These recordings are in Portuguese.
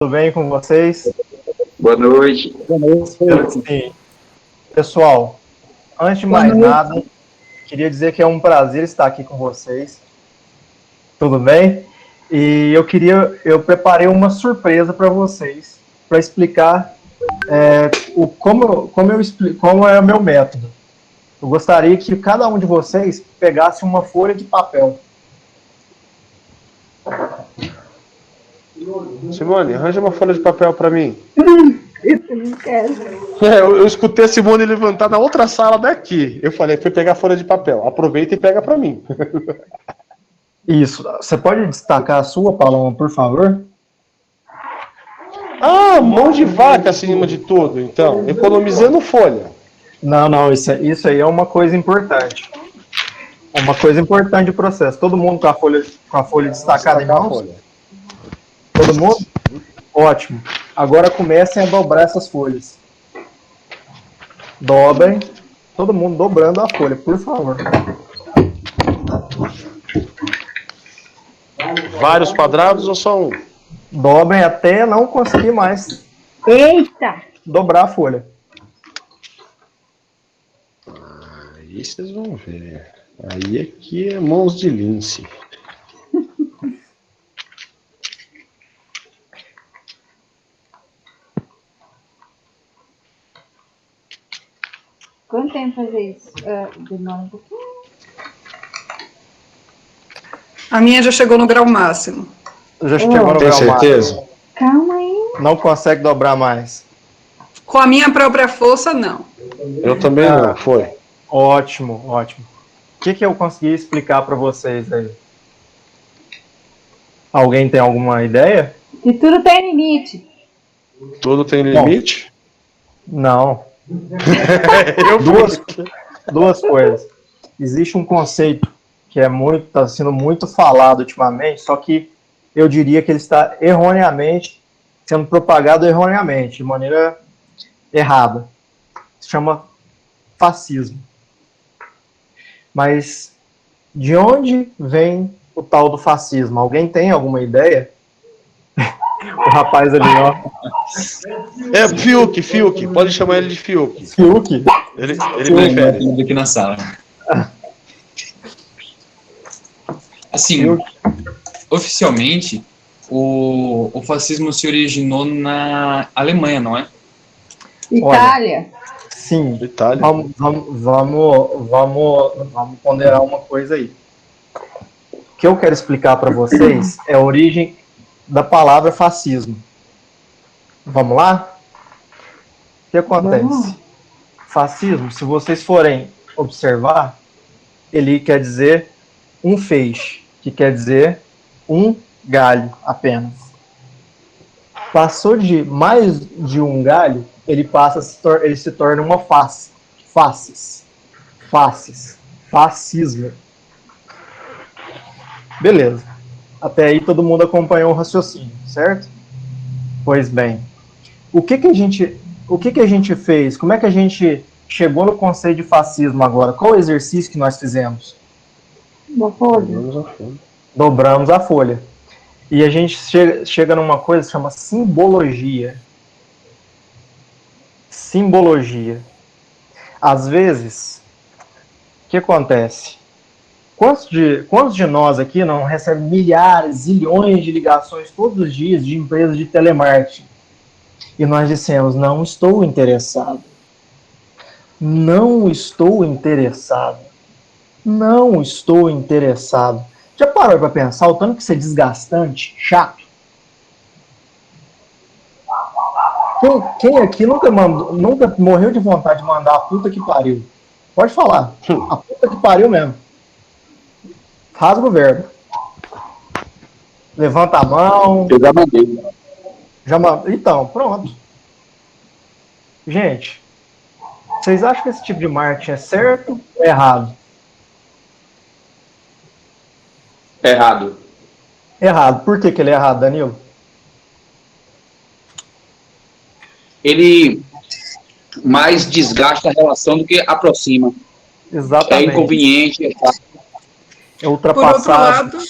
Tudo bem com vocês? Boa noite. Espero que sim. Pessoal, antes de mais nada, queria dizer que é um prazer estar aqui com vocês. Tudo bem? E eu preparei uma surpresa para vocês, para explicar como é o meu método. Eu gostaria que cada um de vocês pegasse uma folha de papel. Simone, arranja uma folha de papel para mim. Eu não quero. Eu escutei a Simone levantar na outra sala daqui. Eu falei, fui pegar folha de papel. Aproveita e pega para mim. Isso. Você pode destacar a sua, Paloma, por favor? Ah, mão de vaca acima de tudo, então. Economizando folha. Não, isso aí é uma coisa importante. É uma coisa importante do processo. Todo mundo com a folha destacada em mãos? Todo mundo? Ótimo. Agora comecem a dobrar essas folhas. Dobrem. Todo mundo dobrando a folha, por favor. Vários quadrados ou só um? Dobrem até não conseguir mais Eita! dobrar a folha. Aí vocês vão ver. Aí aqui é mãos de lince. Quanto tempo fazer isso? Demora um pouquinho. A minha já chegou no grau máximo. Já chegou no Tem grau certeza? máximo. Calma aí. Não consegue dobrar mais. Com a minha própria força, não. Eu também não, foi. Ótimo, ótimo. O que eu consegui explicar para vocês aí? Alguém tem alguma ideia? Que tudo tem limite. Tudo tem limite? Não. Eu Duas coisas. Existe um conceito que está sendo muito falado ultimamente, só que eu diria que ele está sendo propagado erroneamente, de maneira errada. Se chama fascismo. Mas de onde vem o tal do fascismo? Alguém tem alguma ideia? O rapaz ali, ó. É Fiuk. Pode chamar ele de Fiuk. Fiuk? Ele prefere. Aqui na sala. Assim, oficialmente, o fascismo se originou na Alemanha, não é? Itália. Sim. Itália. Vamos ponderar uma coisa aí. O que eu quero explicar para vocês é a origem da palavra fascismo. Vamos lá? O que acontece? Fascismo, se vocês forem observar, ele quer dizer um feixe, que quer dizer um galho apenas. Passou de mais de um galho, ele se torna uma face. Faces. Fascismo. Beleza. Até aí todo mundo acompanhou o raciocínio, certo? Pois bem. O que a gente fez? Como é que a gente chegou no conceito de fascismo agora? Qual o exercício que nós fizemos? Uma folha. Dobramos a folha. E a gente chega numa coisa que chama simbologia. Simbologia. Às vezes, o que acontece? Quantos de nós aqui não recebem milhares, zilhões de ligações todos os dias de empresas de telemarketing? E nós dissemos, não estou interessado. Não estou interessado. Não estou interessado. Já parou para pensar o tanto que isso é desgastante, chato? Quem aqui nunca morreu de vontade de mandar a puta que pariu? Pode falar. A puta que pariu mesmo. Rasga o verbo. Levanta a mão. Eu já mandei. Então, pronto. Gente, vocês acham que esse tipo de marketing é certo ou errado? Errado. Errado. Por que ele é errado, Danilo? Ele mais desgasta a relação do que aproxima. Exatamente. É inconveniente. É Por outro ultrapassado. lado,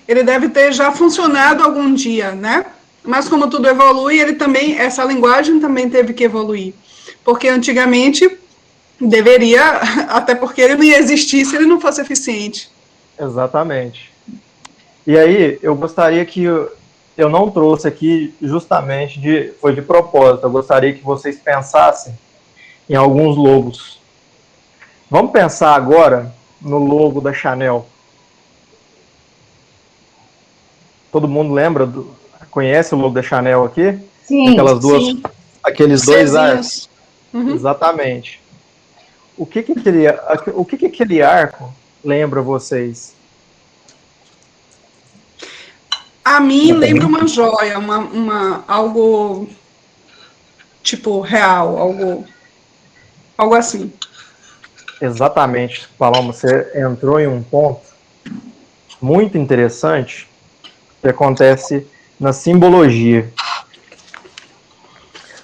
ele deve ter já funcionado algum dia, né? Mas como tudo evolui, ele também, essa linguagem também teve que evoluir. Porque antigamente deveria, até porque ele não ia existir se ele não fosse eficiente. Exatamente. E aí, eu gostaria que eu não trouxe aqui justamente foi de propósito. Eu gostaria que vocês pensassem em alguns logos. Vamos pensar agora no logo da Chanel. Todo mundo lembra, conhece o logo da Chanel aqui? Sim. Aquelas duas, Sim. aqueles dois Cezinhos. arcos. Uhum. Exatamente. O que aquele arco lembra vocês? A mim lembra uma joia, algo tipo real, algo assim. Exatamente, Paloma, você entrou em um ponto muito interessante que acontece na simbologia.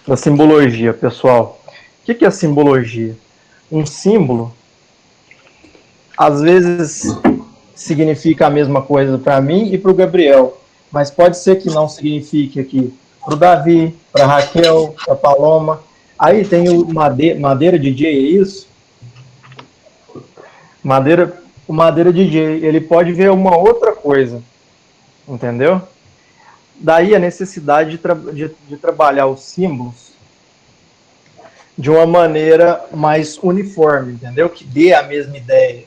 Na simbologia, pessoal. O que é a simbologia? Um símbolo, às vezes, significa a mesma coisa para mim e para o Gabriel, mas pode ser que não signifique aqui para o Davi, para a Raquel, para a Paloma. Aí tem o Madeira DJ, é isso? O Madeira DJ, ele pode ver uma outra coisa, entendeu? Daí a necessidade de trabalhar os símbolos de uma maneira mais uniforme, entendeu? Que dê a mesma ideia.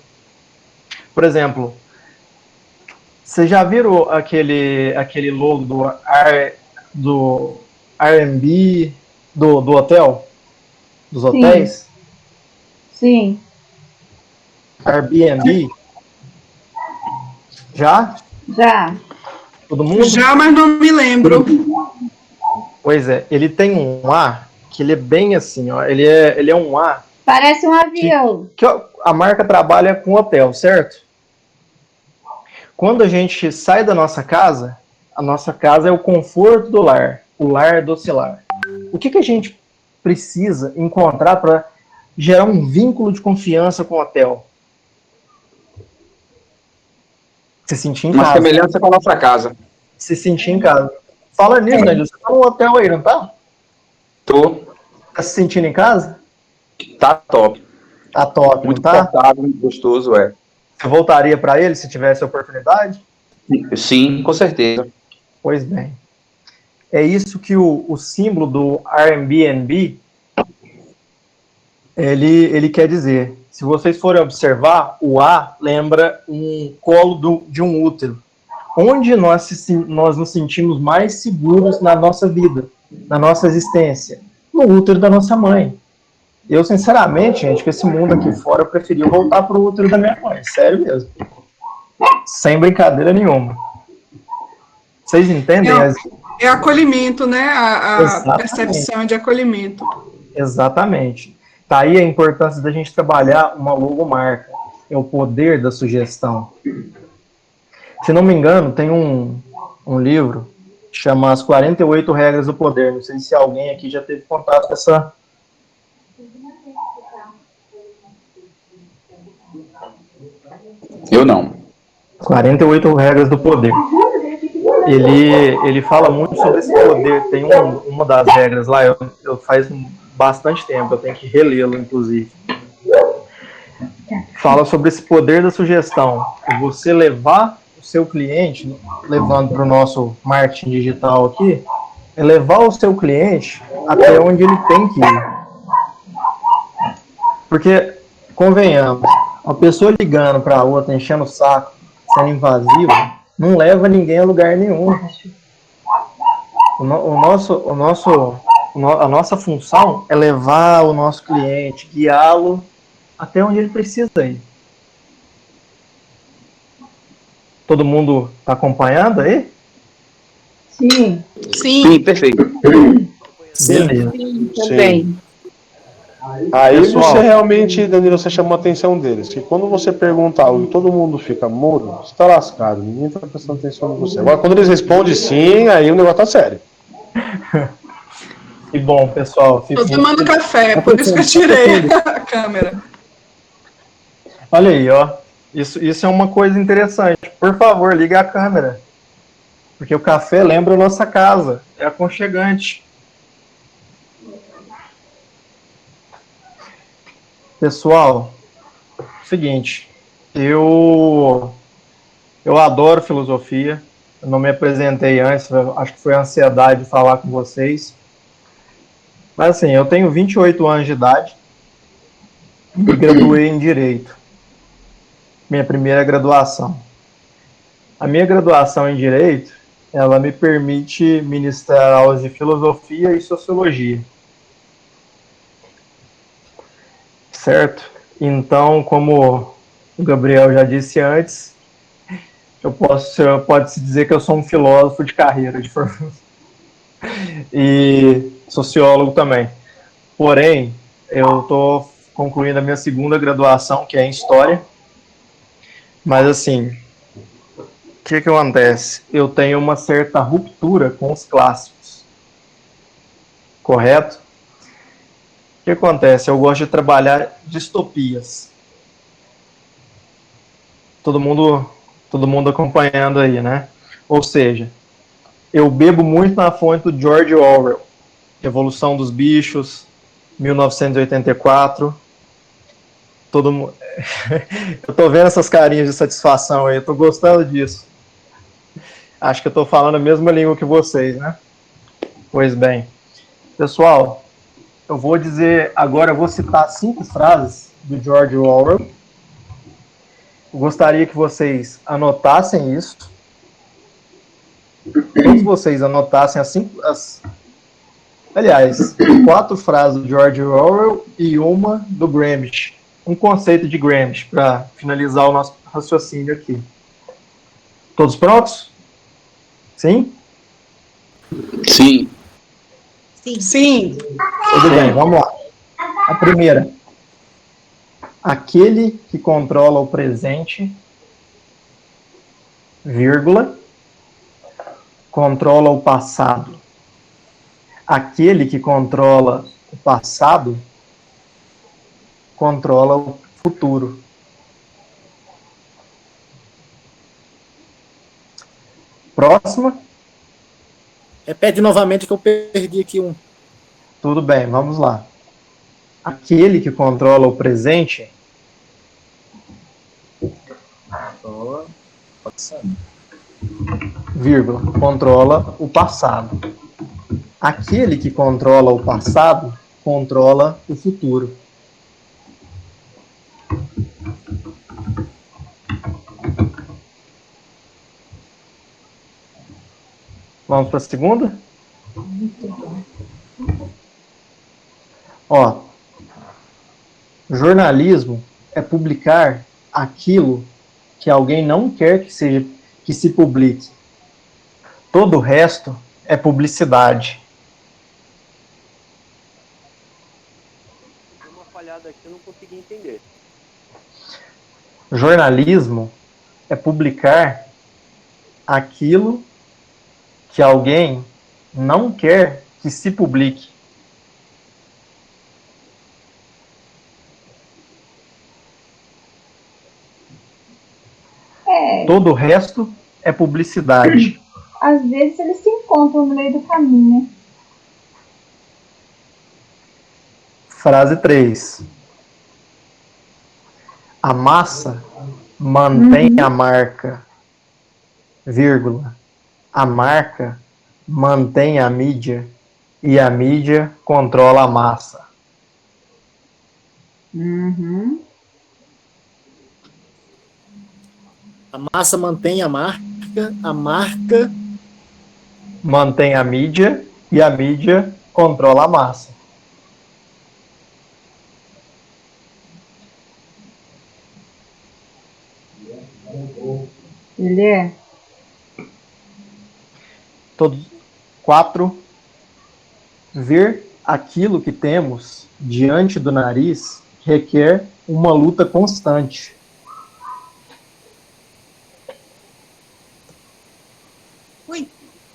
Por exemplo, vocês já viram aquele logo do R&B do hotel? Dos hotéis? Sim. Airbnb? Já? Já. Todo mundo? Já, mas não me lembro. Pois é, ele tem um A que ele é bem assim, ó. Ele é um A Parece um avião. que a marca trabalha com hotel, certo? Quando a gente sai da nossa casa, a nossa casa é o conforto do lar, o lar docilar. O que a gente precisa encontrar para gerar um vínculo de confiança com o hotel? Se sentir em Uma casa. semelhança com a nossa casa. Se sentir em casa. Fala nisso, né? Você tá num hotel aí, não tá? Tô. Tá se sentindo em casa? Tá top. Tá top, Muito não tá? confortável, muito gostoso, é. Você voltaria para ele se tivesse a oportunidade? Sim, com certeza. Pois bem. É isso que o símbolo do Airbnb ele quer dizer. Se vocês forem observar, o A lembra um colo de um útero. Onde nós nos sentimos mais seguros na nossa vida, na nossa existência? No útero da nossa mãe. Eu, sinceramente, gente, com esse mundo aqui fora, eu preferia voltar pro útero da minha mãe. Sério mesmo. Sem brincadeira nenhuma. Vocês entendem? É acolhimento, né? A Exatamente. percepção de acolhimento. Exatamente. Tá aí a importância da gente trabalhar uma logomarca. É o poder da sugestão. Se não me engano, tem um livro que chama As 48 Regras do Poder. Não sei se alguém aqui já teve contato com essa... Eu não. 48 Regras do Poder. Ele fala muito sobre esse poder. Tem uma das regras lá, eu faz bastante tempo, eu tenho que relê-lo, inclusive. Fala sobre esse poder da sugestão. Você levar o seu cliente, levando para o nosso marketing digital aqui, é levar o seu cliente até onde ele tem que ir. Porque, convenhamos, uma pessoa ligando para a outra, enchendo o saco, sendo invasiva, não leva ninguém a lugar nenhum. A nossa função é levar o nosso cliente, guiá-lo até onde ele precisa ir. Todo mundo está acompanhando aí? Sim. Sim. Sim, perfeito. Beleza. Também. Aí Pessoal. você realmente, Danilo, você chamou a atenção deles. Que quando você pergunta algo e todo mundo fica mudo, você tá lascado, ninguém tá prestando atenção em você. Agora, quando eles respondem sim, aí o negócio tá sério. Que bom, pessoal. Tô tomando café, por isso que eu tirei a câmera. Olha aí, ó. Isso é uma coisa interessante. Por favor, liga a câmera. Porque o café lembra a nossa casa, é aconchegante. Pessoal, seguinte, eu adoro filosofia, eu não me apresentei antes, acho que foi a ansiedade de falar com vocês. Mas assim, eu tenho 28 anos de idade e graduei em Direito. Minha primeira graduação. A minha graduação em Direito, ela me permite ministrar aulas de Filosofia e Sociologia. Certo? Então, como o Gabriel já disse antes, pode-se dizer que eu sou um filósofo de carreira, de formação. E sociólogo também. Porém, eu estou concluindo a minha segunda graduação, que é em História. Mas, assim, o que acontece? Eu tenho uma certa ruptura com os clássicos. Correto? O que acontece? Eu gosto de trabalhar distopias. Todo mundo acompanhando aí, né? Ou seja, eu bebo muito na fonte do George Orwell. Revolução dos Bichos, 1984. Todo mundo... Eu tô vendo essas carinhas de satisfação aí, eu tô gostando disso. Acho que eu tô falando a mesma língua que vocês, né? Pois bem. Pessoal, eu vou citar 5 frases do George Orwell. Eu gostaria que vocês anotassem isso. Todos vocês anotassem aliás, 4 frases do George Orwell e uma do Gramsci. Um conceito de Gramsci, para finalizar o nosso raciocínio aqui. Todos prontos? Sim? Sim. Sim. Tudo bem, vamos lá. A primeira. Aquele que controla o presente, vírgula, controla o passado. Aquele que controla o passado, controla o futuro. Próxima. Repete novamente que eu perdi aqui um. Tudo bem, vamos lá. Aquele que controla o presente, vírgula, controla o passado. Aquele que controla o passado, controla o futuro. Vamos para a segunda? Ó, jornalismo é publicar aquilo que alguém não quer que se publique. Todo o resto é publicidade. Deu uma falhada aqui, eu não consegui entender. Jornalismo é publicar aquilo que alguém não quer que se publique. Todo o resto é publicidade. Às vezes eles se encontram no meio do caminho, né? Frase 3. A massa mantém a marca, vírgula. A marca mantém a mídia e a mídia controla a massa. Uhum. A massa mantém a marca mantém a mídia e a mídia controla a massa. Ele é. Todos 4. Ver aquilo que temos diante do nariz requer uma luta constante. Oi,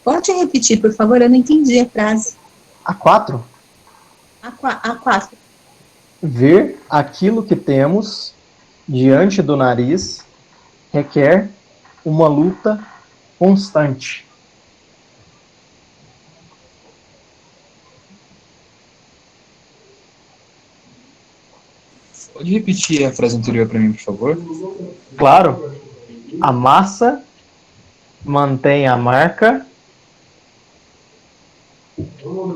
pode repetir, por favor? Eu não entendi a frase. A 4. A 4. Ver aquilo que temos diante do nariz requer uma luta constante. Pode repetir a frase anterior para mim, por favor? Claro. A massa mantém a marca,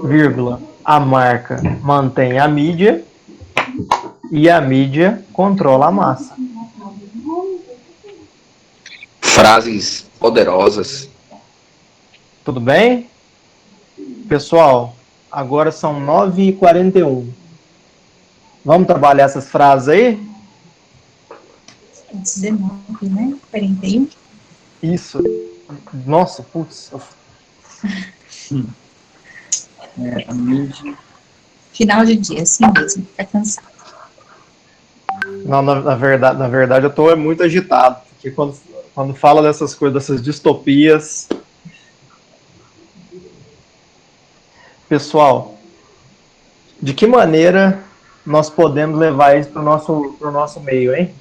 vírgula, a marca mantém a mídia e a mídia controla a massa. Frases poderosas. Tudo bem? Pessoal, agora são 9h41. Vamos trabalhar essas frases aí? 19, né? 41. Isso. Nossa, putz. A mídia. Final de dia, assim mesmo, fica cansado. Não, na verdade eu tô muito agitado, porque quando fala dessas coisas, dessas distopias. Pessoal, de que maneira nós podemos levar isso para o nosso meio, hein?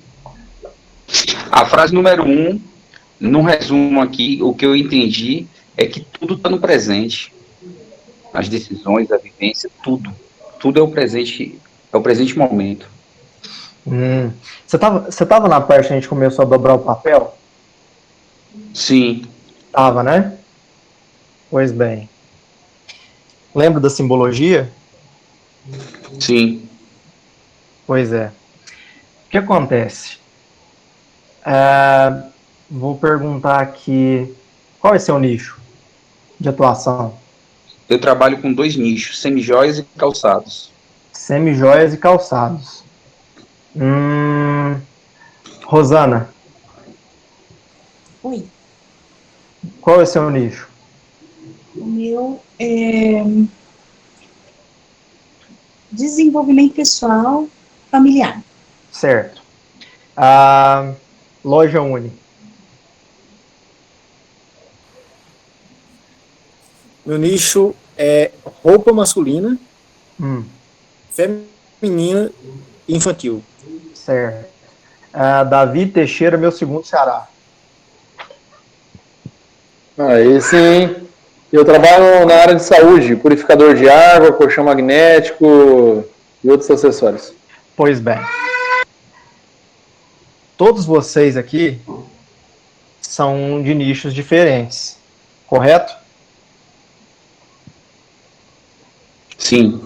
A frase número 1, no resumo aqui, o que eu entendi é que tudo está no presente. As decisões, a vivência, tudo. Tudo é o presente momento. Você tava na parte que a gente começou a dobrar o papel? Sim, Tava, né? Pois bem. Lembra da simbologia? sim. Pois é. O que acontece? Vou perguntar aqui, qual é seu nicho de atuação? Eu trabalho com 2 nichos, semijóias e calçados. Semijoias e calçados. Rosana, Oi. qual é seu nicho? O meu é desenvolvimento pessoal familiar. Certo. Loja Uni. Meu nicho é roupa masculina, feminina e infantil. Certo. Davi Teixeira, meu segundo Ceará. Aí sim. Eu trabalho na área de saúde, purificador de água, colchão magnético e outros acessórios. Pois bem. Todos vocês aqui são de nichos diferentes, correto? Sim.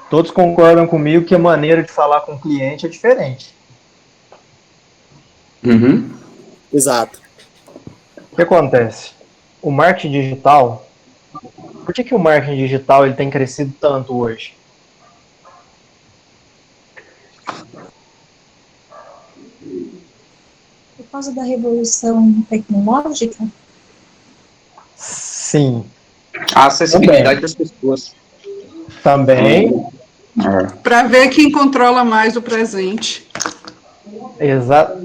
Todos concordam comigo que a maneira de falar com o cliente é diferente. Uhum. Exato. O que acontece? O marketing digital, por que o marketing digital ele tem crescido tanto hoje? Por causa da revolução tecnológica, Sim. A acessibilidade das pessoas. Também. Para ver quem controla mais o presente. Exato.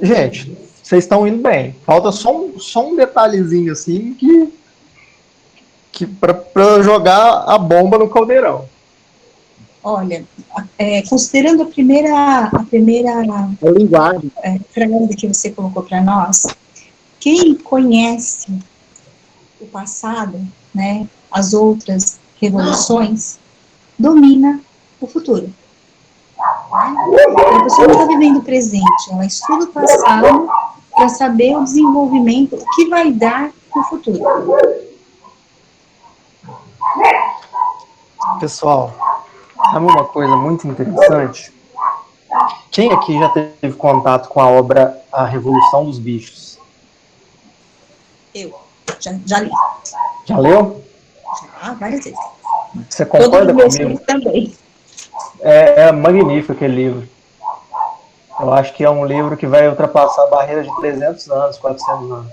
Gente, vocês estão indo bem. Falta só um detalhezinho assim que para jogar a bomba no caldeirão. olha, considerando a primeira linguagem. frase que você colocou para nós, quem conhece o passado, né, as outras revoluções, domina o futuro. A pessoa não está vivendo o presente, ela estuda o passado para saber o desenvolvimento, o que vai dar no futuro. Pessoal, sabe uma coisa muito interessante? Quem aqui já teve contato com a obra A Revolução dos Bichos? Eu já li. Já leu? Já, várias vezes. Você concorda Todos os meus comigo? filhos também. É magnífico aquele livro. Eu acho que é um livro que vai ultrapassar a barreira de 300 anos, 400 anos.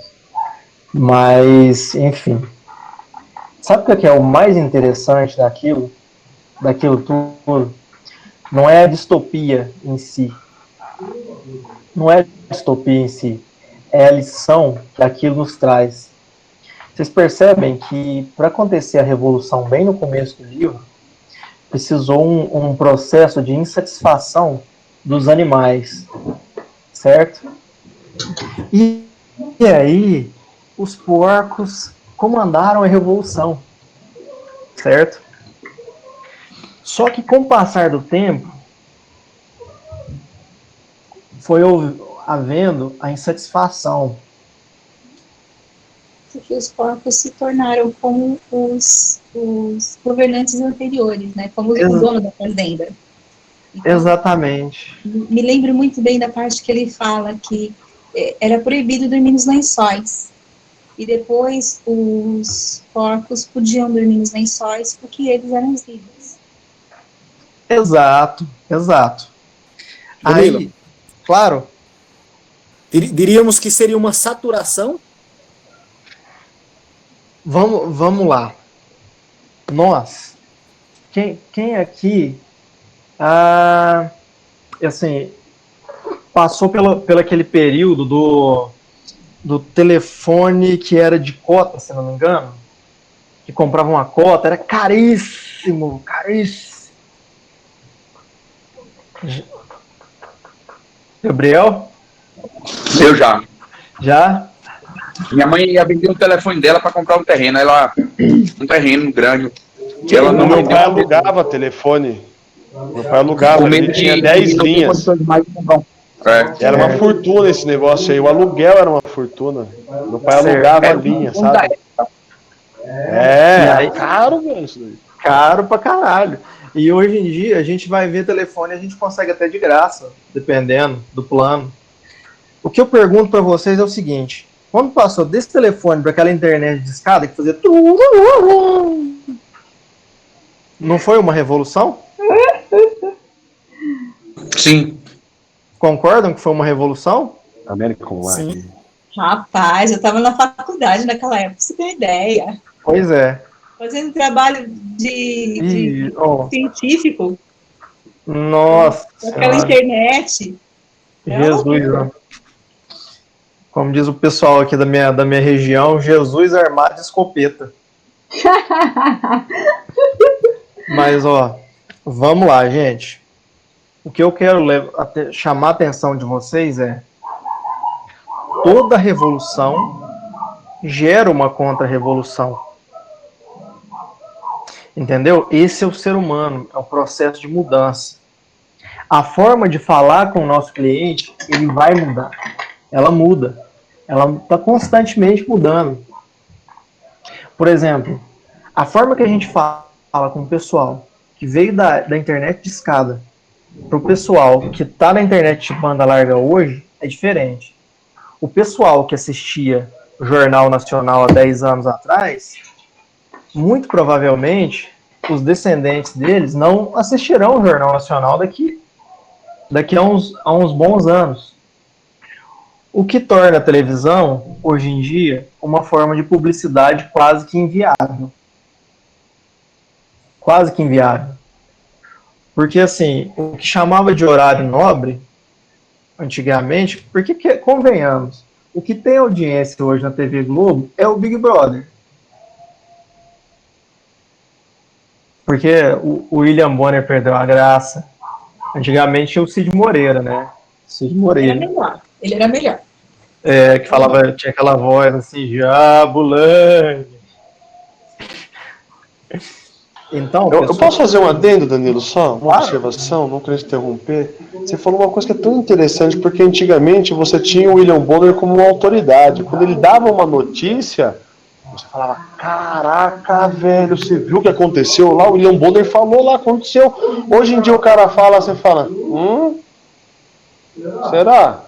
Mas, enfim. Sabe o que é o mais interessante daquilo tudo? Não é a distopia em si. Não é a distopia em si. É a lição que aquilo nos traz. Vocês percebem que, para acontecer a revolução bem no começo do livro, precisou um processo de insatisfação dos animais, certo? E aí, os porcos comandaram a revolução, certo? Só que com o passar do tempo, foi havendo a insatisfação. Porque os porcos se tornaram como os governantes anteriores, né? Como o dono da fazenda. Então, Exatamente. me lembro muito bem da parte que ele fala que era proibido dormir nos lençóis. E depois os porcos podiam dormir nos lençóis porque eles eram os líderes. Exato, exato. Danilo. Aí, claro, Diríamos que seria uma saturação? vamos lá. Nós, quem aqui, assim, passou pelo aquele período do telefone que era de cota, se não me engano, que comprava uma cota, era caríssimo, caríssimo. Gabriel? Eu já. Já? Minha mãe ia vender o telefone dela para comprar um terreno. Um terreno grande. E ela não Meu pai alugava telefone. Meu pai alugava, ele tinha 10 linhas. Era uma fortuna esse negócio aí. O aluguel era uma fortuna. Meu pai alugava a linha, sabe? É caro, velho, isso daí. Caro pra caralho. E hoje em dia a gente vai ver telefone e a gente consegue até de graça, dependendo do plano. O que eu pergunto pra vocês é o seguinte: quando passou desse telefone para aquela internet de escada que fazia não foi uma revolução? Sim. Concordam que foi uma revolução? American Life. Rapaz, eu estava na faculdade naquela época, você tem ideia. Pois é. Fazendo trabalho de científico. Nossa. Aquela internet. Jesus, né? Como diz o pessoal aqui da minha região, Jesus armado de escopeta. Mas, vamos lá, gente. O que eu quero chamar a atenção de vocês é: toda revolução gera uma contra-revolução. Entendeu? Esse é o ser humano, é o processo de mudança. A forma de falar com o nosso cliente, ele vai mudar. Ela muda. Ela está constantemente mudando. Por exemplo, a forma que a gente fala com o pessoal que veio da internet de escada para o pessoal que está na internet de banda larga hoje é diferente. O pessoal que assistia o Jornal Nacional há 10 anos atrás, muito provavelmente os descendentes deles não assistirão o Jornal Nacional daqui a uns bons anos. O que torna a televisão, hoje em dia, uma forma de publicidade quase que inviável. Quase que inviável. Porque, assim, o que chamava de horário nobre, antigamente, porque, convenhamos, o que tem audiência hoje na TV Globo é o Big Brother. Porque o William Bonner perdeu a graça. Antigamente tinha o Cid Moreira, né? Cid Moreira. Ele era melhor. Que falava, tinha aquela voz assim, Jabulani. Então, eu posso fazer um adendo, Danilo, só? Uma observação, não quero interromper. Você falou uma coisa que é tão interessante, porque antigamente você tinha o William Bonner como uma autoridade. Quando ele dava uma notícia, você falava, caraca, velho, você viu o que aconteceu lá? O William Bonner falou lá, aconteceu. Hoje em dia o cara fala, você fala, será?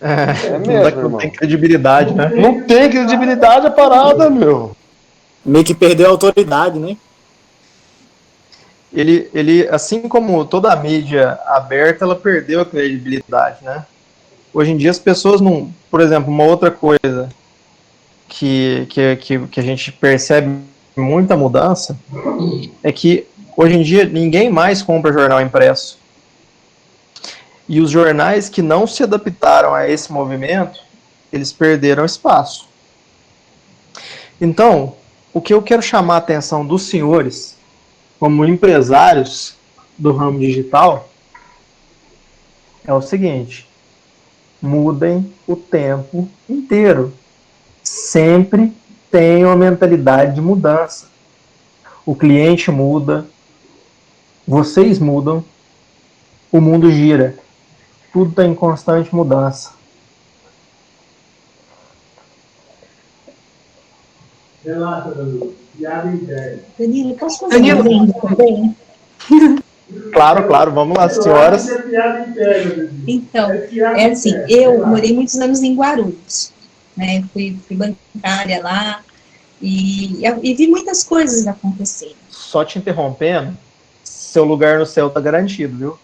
É mesmo, não tem credibilidade, né? Não tem credibilidade a parada, meu. Meio que perdeu a autoridade, né? Ele, assim como toda a mídia aberta, ela perdeu a credibilidade, né? Hoje em dia as pessoas não... Por exemplo, uma outra coisa que a gente percebe muita mudança é que hoje em dia ninguém mais compra jornal impresso. E os jornais que não se adaptaram a esse movimento, eles perderam espaço. Então, o que eu quero chamar a atenção dos senhores, como empresários do ramo digital, é o seguinte: mudem o tempo inteiro. Sempre tenham a mentalidade de mudança. O cliente muda, vocês mudam, o mundo gira. tudo está em constante mudança. Danilo, posso fazer um adendo também? Claro, claro, vamos lá, senhoras. Então, é assim, eu morei muitos anos em Guarulhos, né? Fui bancária lá e vi muitas coisas acontecendo. Só te interrompendo, seu lugar no céu tá garantido, viu?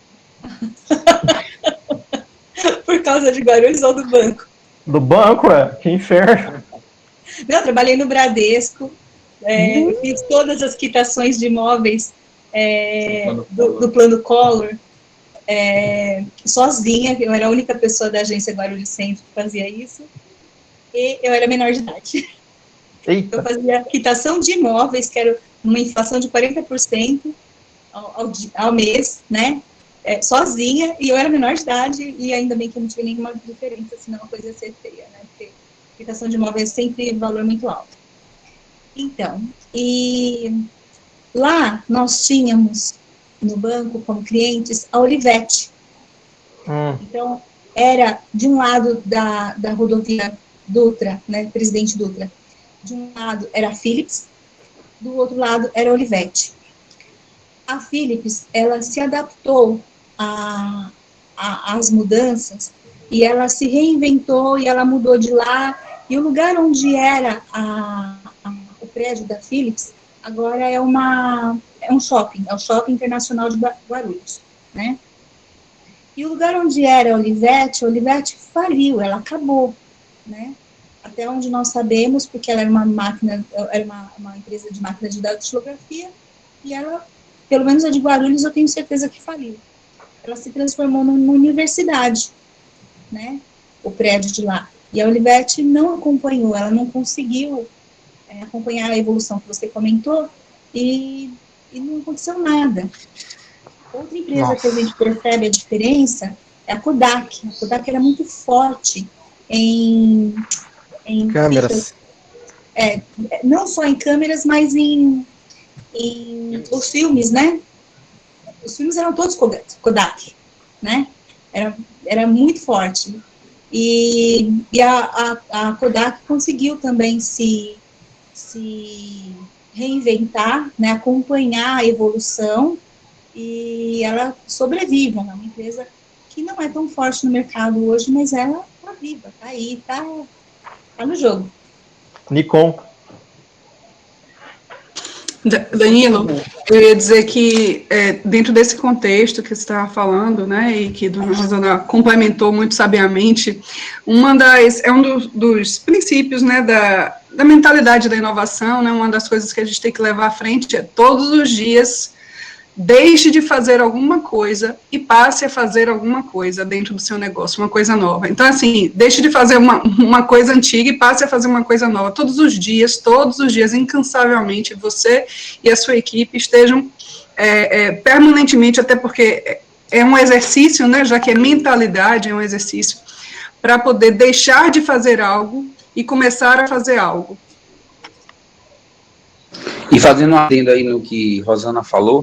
Por causa de Guarulhos ou do banco? Do banco, que inferno. Não, eu trabalhei no Bradesco, fiz todas as quitações de imóveis do Plano Collor, sozinha, eu era a única pessoa da agência Guarulhos Centro que fazia isso, e eu era menor de idade. Eita. Eu fazia quitação de imóveis, que era uma inflação de 40% ao mês, né? Sozinha, e eu era menor de idade, e ainda bem que eu não tive nenhuma diferença, senão a coisa ia ser feia, né? Porque quitação de imóveis é sempre valor muito alto. Então, e lá nós tínhamos no banco, como clientes, a Olivetti. Então, era de um lado da rodovia Dutra, né, Presidente Dutra, de um lado era a Philips, do outro lado era a Olivetti. A Philips, ela se adaptou às mudanças e ela se reinventou e ela mudou de lá, e o lugar onde era o prédio da Philips agora é um shopping, é o Shopping Internacional de Guarulhos, né? E o lugar onde era a Olivetti faliu, ela acabou, né? Até onde nós sabemos, porque ela era uma empresa de máquina de datilografia, e ela, pelo menos a de Guarulhos, eu tenho certeza que faliu. Ela se transformou numa universidade, né? O prédio de lá. E a Olivetti não acompanhou, ela não conseguiu acompanhar a evolução que você comentou, e não aconteceu nada. Outra empresa que a gente percebe a diferença é a Kodak. A Kodak era muito forte em câmeras. Não só em câmeras, mas em os filmes, né? Os filmes eram todos Kodak, né? Era muito forte. E a Kodak conseguiu também se reinventar, né? Acompanhar a evolução, e ela sobrevive. Ela é uma empresa que não é tão forte no mercado hoje, mas ela está viva, está aí, está no jogo. Nikon. Danilo, eu ia dizer que dentro desse contexto que você estava falando, né, e que a dona Rosana complementou muito sabiamente, é um dos princípios, né, da mentalidade da inovação, né, uma das coisas que a gente tem que levar à frente é todos os dias deixe de fazer alguma coisa e passe a fazer alguma coisa dentro do seu negócio, uma coisa nova. Então, assim, deixe de fazer uma coisa antiga e passe a fazer uma coisa nova. Todos os dias, incansavelmente, você e a sua equipe estejam permanentemente, até porque é um exercício, né, já que é mentalidade, é um exercício, para poder deixar de fazer algo e começar a fazer algo. E fazendo um adendo aí no que Rosana falou,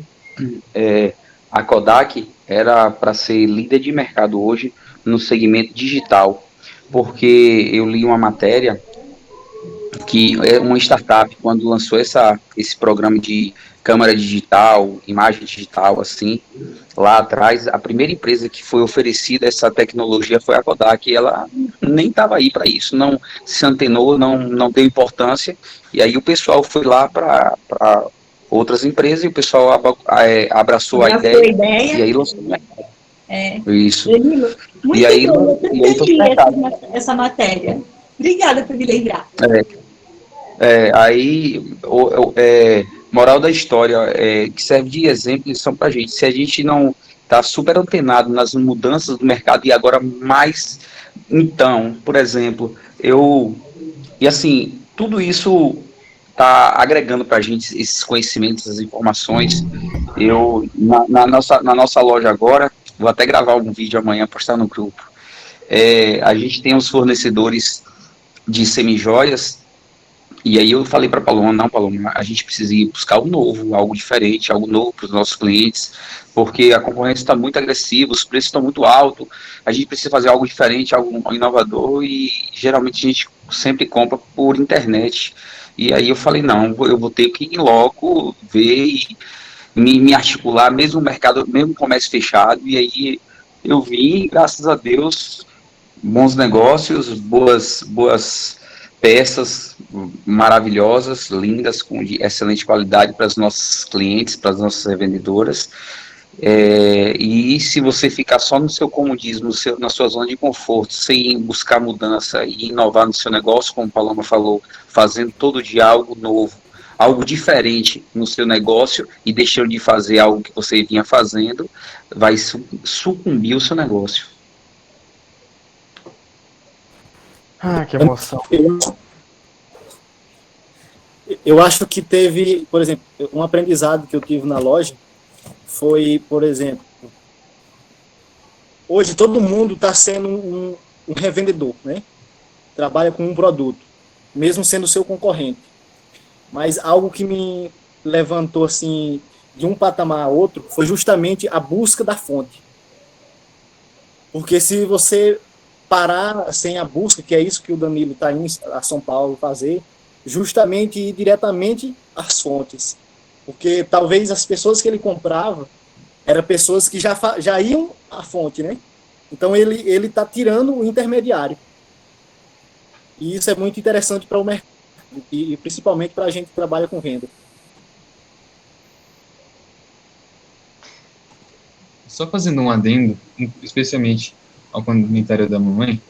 a Kodak era para ser líder de mercado hoje no segmento digital, porque eu li uma matéria que é uma startup, quando lançou esse programa de câmera digital, imagem digital, assim, lá atrás, a primeira empresa que foi oferecida essa tecnologia foi a Kodak, e ela nem estava aí para isso, não se antenou, não deu importância, e aí o pessoal foi lá para outras empresas, e o pessoal abraçou a ideia, e aí lançou o mercado. Isso. Danilo, muito e aí, bom, eu li essa matéria. Obrigada por me lembrar. Moral da história, que serve de exemplo e lição para a gente. Se a gente não está super antenado nas mudanças do mercado, e agora mais, então, por exemplo, e assim, tudo isso está agregando para a gente esses conhecimentos, essas informações. Na nossa loja agora, vou até gravar um vídeo amanhã, postar no grupo, a gente tem os fornecedores de semijoias, E aí eu falei para Paloma, não, Paloma, a gente precisa ir buscar o novo, algo diferente, algo novo para os nossos clientes, porque a concorrência está muito agressiva, os preços estão muito altos, a gente precisa fazer algo diferente, algo inovador, e geralmente a gente sempre compra por internet. E aí eu falei, não, eu vou ter que ir logo ver e me articular, mesmo o mercado, mesmo o comércio fechado, e aí eu vim, graças a Deus, bons negócios, boas peças maravilhosas, lindas, com de excelente qualidade para os nossos clientes, para as nossas revendedoras. E se você ficar só no seu comodismo, na sua zona de conforto, sem buscar mudança e inovar no seu negócio, como a Paloma falou, fazendo todo dia algo novo, algo diferente no seu negócio e deixando de fazer algo que você vinha fazendo, vai sucumbir o seu negócio. Ah, que emoção. Eu acho que teve, por exemplo, um aprendizado que eu tive na loja foi, por exemplo, hoje todo mundo está sendo um revendedor, né? Trabalha com um produto, mesmo sendo seu concorrente. Mas algo que me levantou assim de um patamar a outro foi justamente a busca da fonte. Porque se você parar sem a busca, que é isso que o Danilo está indo a São Paulo fazer, justamente ir diretamente às fontes. Porque talvez as pessoas que ele comprava eram pessoas que já iam à fonte, né? Então ele está tirando o intermediário. E isso é muito interessante para o mercado, e principalmente para a gente que trabalha com venda. Só fazendo um adendo, especialmente ao comentário da mamãe,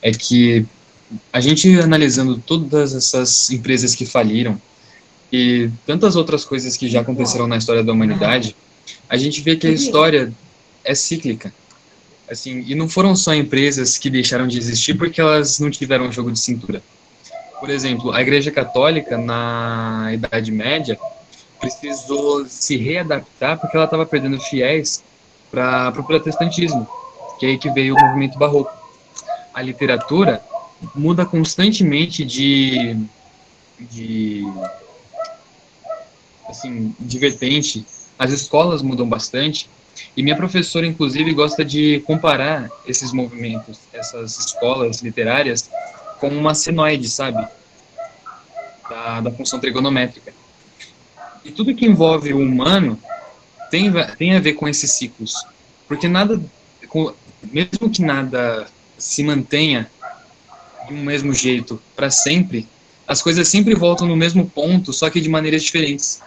é que a gente analisando todas essas empresas que faliram e tantas outras coisas que já aconteceram na história da humanidade, a gente vê que a história é cíclica. Assim, e não foram só empresas que deixaram de existir porque elas não tiveram jogo de cintura. Por exemplo, a Igreja Católica, na Idade Média, precisou se readaptar porque ela estava perdendo fiéis para o protestantismo, que é aí que veio o movimento barroco. A literatura muda constantemente de vertente, as escolas mudam bastante, e minha professora, inclusive, gosta de comparar esses movimentos, essas escolas literárias, com uma senoide, sabe? Da função trigonométrica. E tudo que envolve o humano tem a ver com esses ciclos. Porque mesmo que nada se mantenha de um mesmo jeito para sempre, as coisas sempre voltam no mesmo ponto, só que de maneiras diferentes.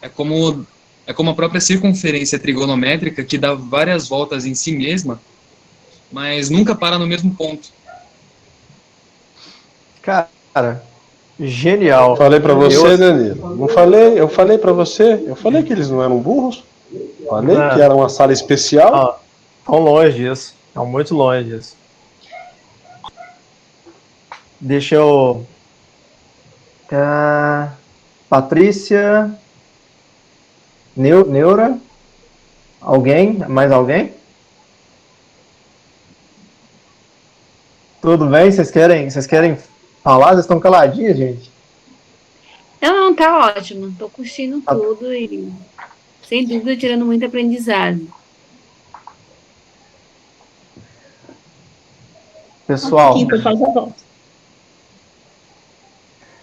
É como a própria circunferência trigonométrica, que dá várias voltas em si mesma, mas nunca para no mesmo ponto. Cara, genial. Falei pra você, Danilo. Não falei? Eu falei pra você? Eu falei que eles não eram burros? Falei que era uma sala especial? Estão longe disso. Estão muito longe disso. Deixa eu... Patrícia... Neura? Alguém? Mais alguém? Tudo bem? Vocês querem falar? Vocês estão caladinhos, gente? Não, tá ótimo. Tô curtindo tudo e, sem dúvida, tirando muito aprendizado. Pessoal... Aqui, por favor,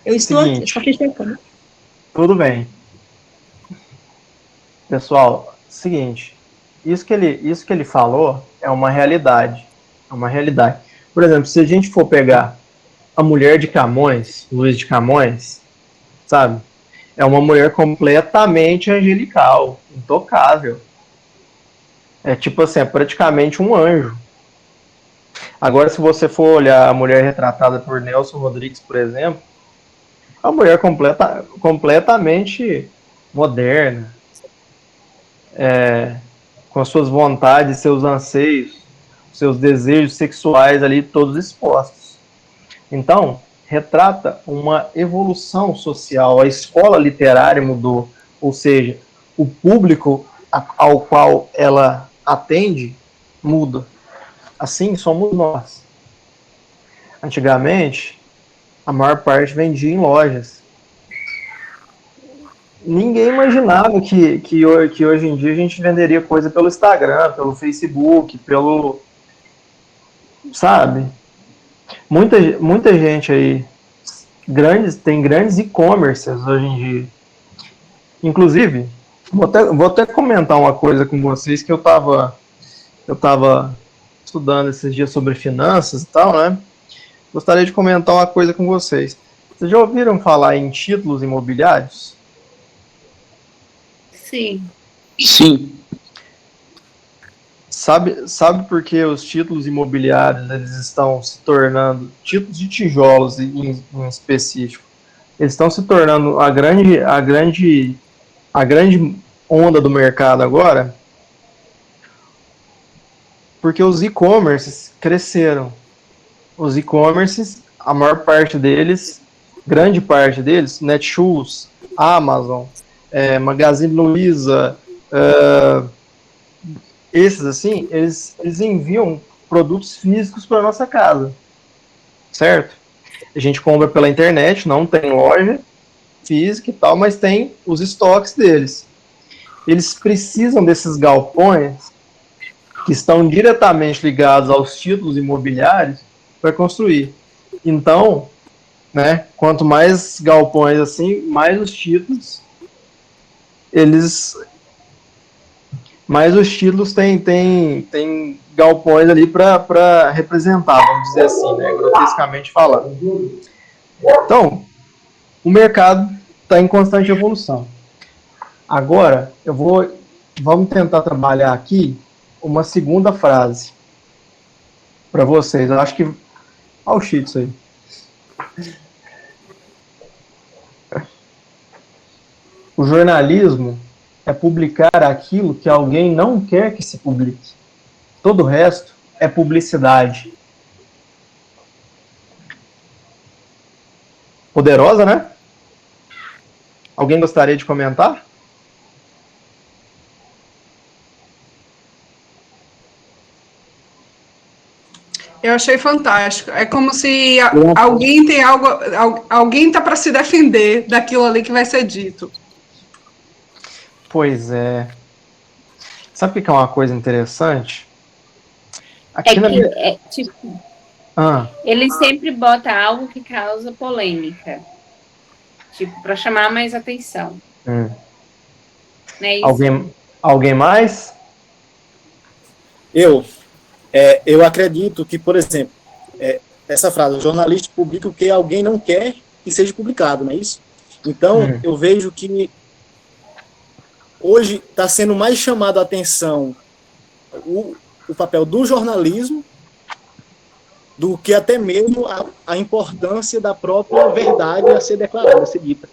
eu estou aqui, só fechei a câmera. Tudo bem. Pessoal, seguinte, isso que ele falou é uma realidade. É uma realidade. Por exemplo, se a gente for pegar a mulher de Camões, Luiz de Camões, sabe? É uma mulher completamente angelical, intocável. É tipo assim, é praticamente um anjo. Agora, se você for olhar a mulher retratada por Nelson Rodrigues, por exemplo, é uma mulher completamente moderna, com suas vontades, seus anseios, seus desejos sexuais ali todos expostos. Então, retrata uma evolução social. A escola literária mudou, ou seja, o público ao qual ela atende muda. Assim somos nós. Antigamente, A maior parte vendia em lojas. Ninguém imaginava que hoje em dia a gente venderia coisa pelo Instagram, pelo Facebook, pelo... Sabe? Muita gente aí, tem grandes e-commerces hoje em dia. Inclusive, vou até comentar uma coisa com vocês que eu tava estudando esses dias sobre finanças e tal, né? Gostaria de comentar uma coisa com vocês. Vocês já ouviram falar em títulos imobiliários? Sim. Sim. Sabe por que os títulos imobiliários eles estão se tornando, títulos de tijolos em específico, eles estão se tornando a grande onda do mercado agora? Porque os e-commerces cresceram. Os e-commerces, a maior parte deles, grande parte deles, Netshoes, Amazon, Magazine Luiza, esses assim, eles enviam produtos físicos para nossa casa, certo? A gente compra pela internet, não tem loja física e tal, mas tem os estoques deles. Eles precisam desses galpões que estão diretamente ligados aos títulos imobiliários para construir. Então, né, quanto mais galpões assim, mais os títulos têm galpões ali para representar, vamos dizer assim, né, grotescamente falando. Então, o mercado está em constante evolução. Agora, vamos tentar trabalhar aqui uma segunda frase para vocês. Eu acho que... Olha o cheats aí. O jornalismo é publicar aquilo que alguém não quer que se publique. Todo o resto é publicidade. Poderosa, né? Alguém gostaria de comentar? Eu achei fantástico. É como se alguém tem alguém tá para se defender daquilo ali que vai ser dito. Pois é. Sabe o que é uma coisa interessante? Ele sempre bota algo que causa polêmica. Tipo, para chamar mais atenção. Não é isso? Alguém mais? Eu acredito que, por exemplo, essa frase, o jornalista publica o que alguém não quer que seja publicado, não é isso? Então, eu vejo que hoje está sendo mais chamado a atenção o papel do jornalismo do que até mesmo a importância da própria verdade a ser declarada, a ser dita.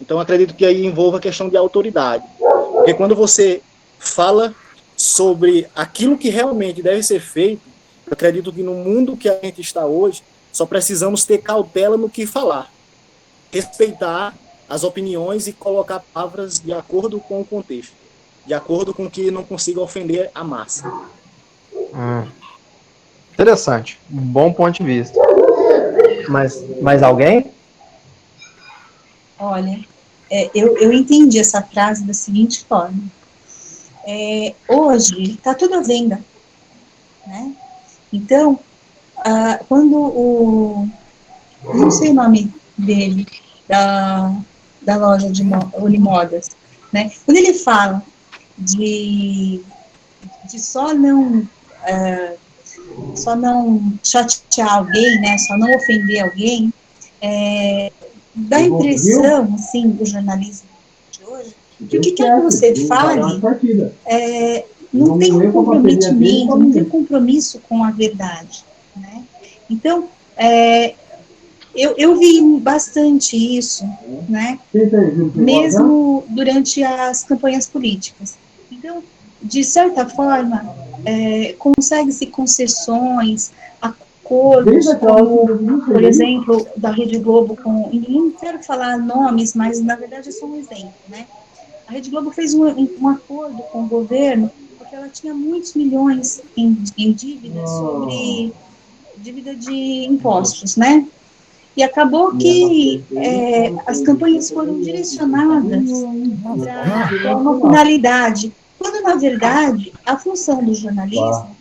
Então, acredito que aí envolva a questão de autoridade. Porque quando você fala sobre aquilo que realmente deve ser feito, eu acredito que no mundo que a gente está hoje, só precisamos ter cautela no que falar. Respeitar as opiniões e colocar palavras de acordo com o contexto, de acordo com que não consiga ofender a massa. Interessante. Um bom ponto de vista. Mais alguém? Olha, eu entendi essa frase da seguinte forma. Hoje está tudo à venda, né? Então, quando não sei o nome dele, da loja de Unimodas, né? Quando ele fala de só não chatear alguém, né? Só não ofender alguém, dá a impressão, assim, do jornalismo de hoje, que o que quer que você fale não tem um comprometimento, não tem um compromisso com a verdade, né? Então, eu vi bastante isso, né? Mesmo durante as campanhas políticas. Então, de certa forma, consegue-se concessões, acordos, como, por exemplo, da Rede Globo com... Não quero falar nomes, mas, na verdade, é só um exemplo, né? A Rede Globo fez um acordo com o governo, porque ela tinha muitos milhões em dívida dívida de impostos, né? E acabou que as campanhas foram direcionadas para uma finalidade, quando, na verdade, a função do jornalismo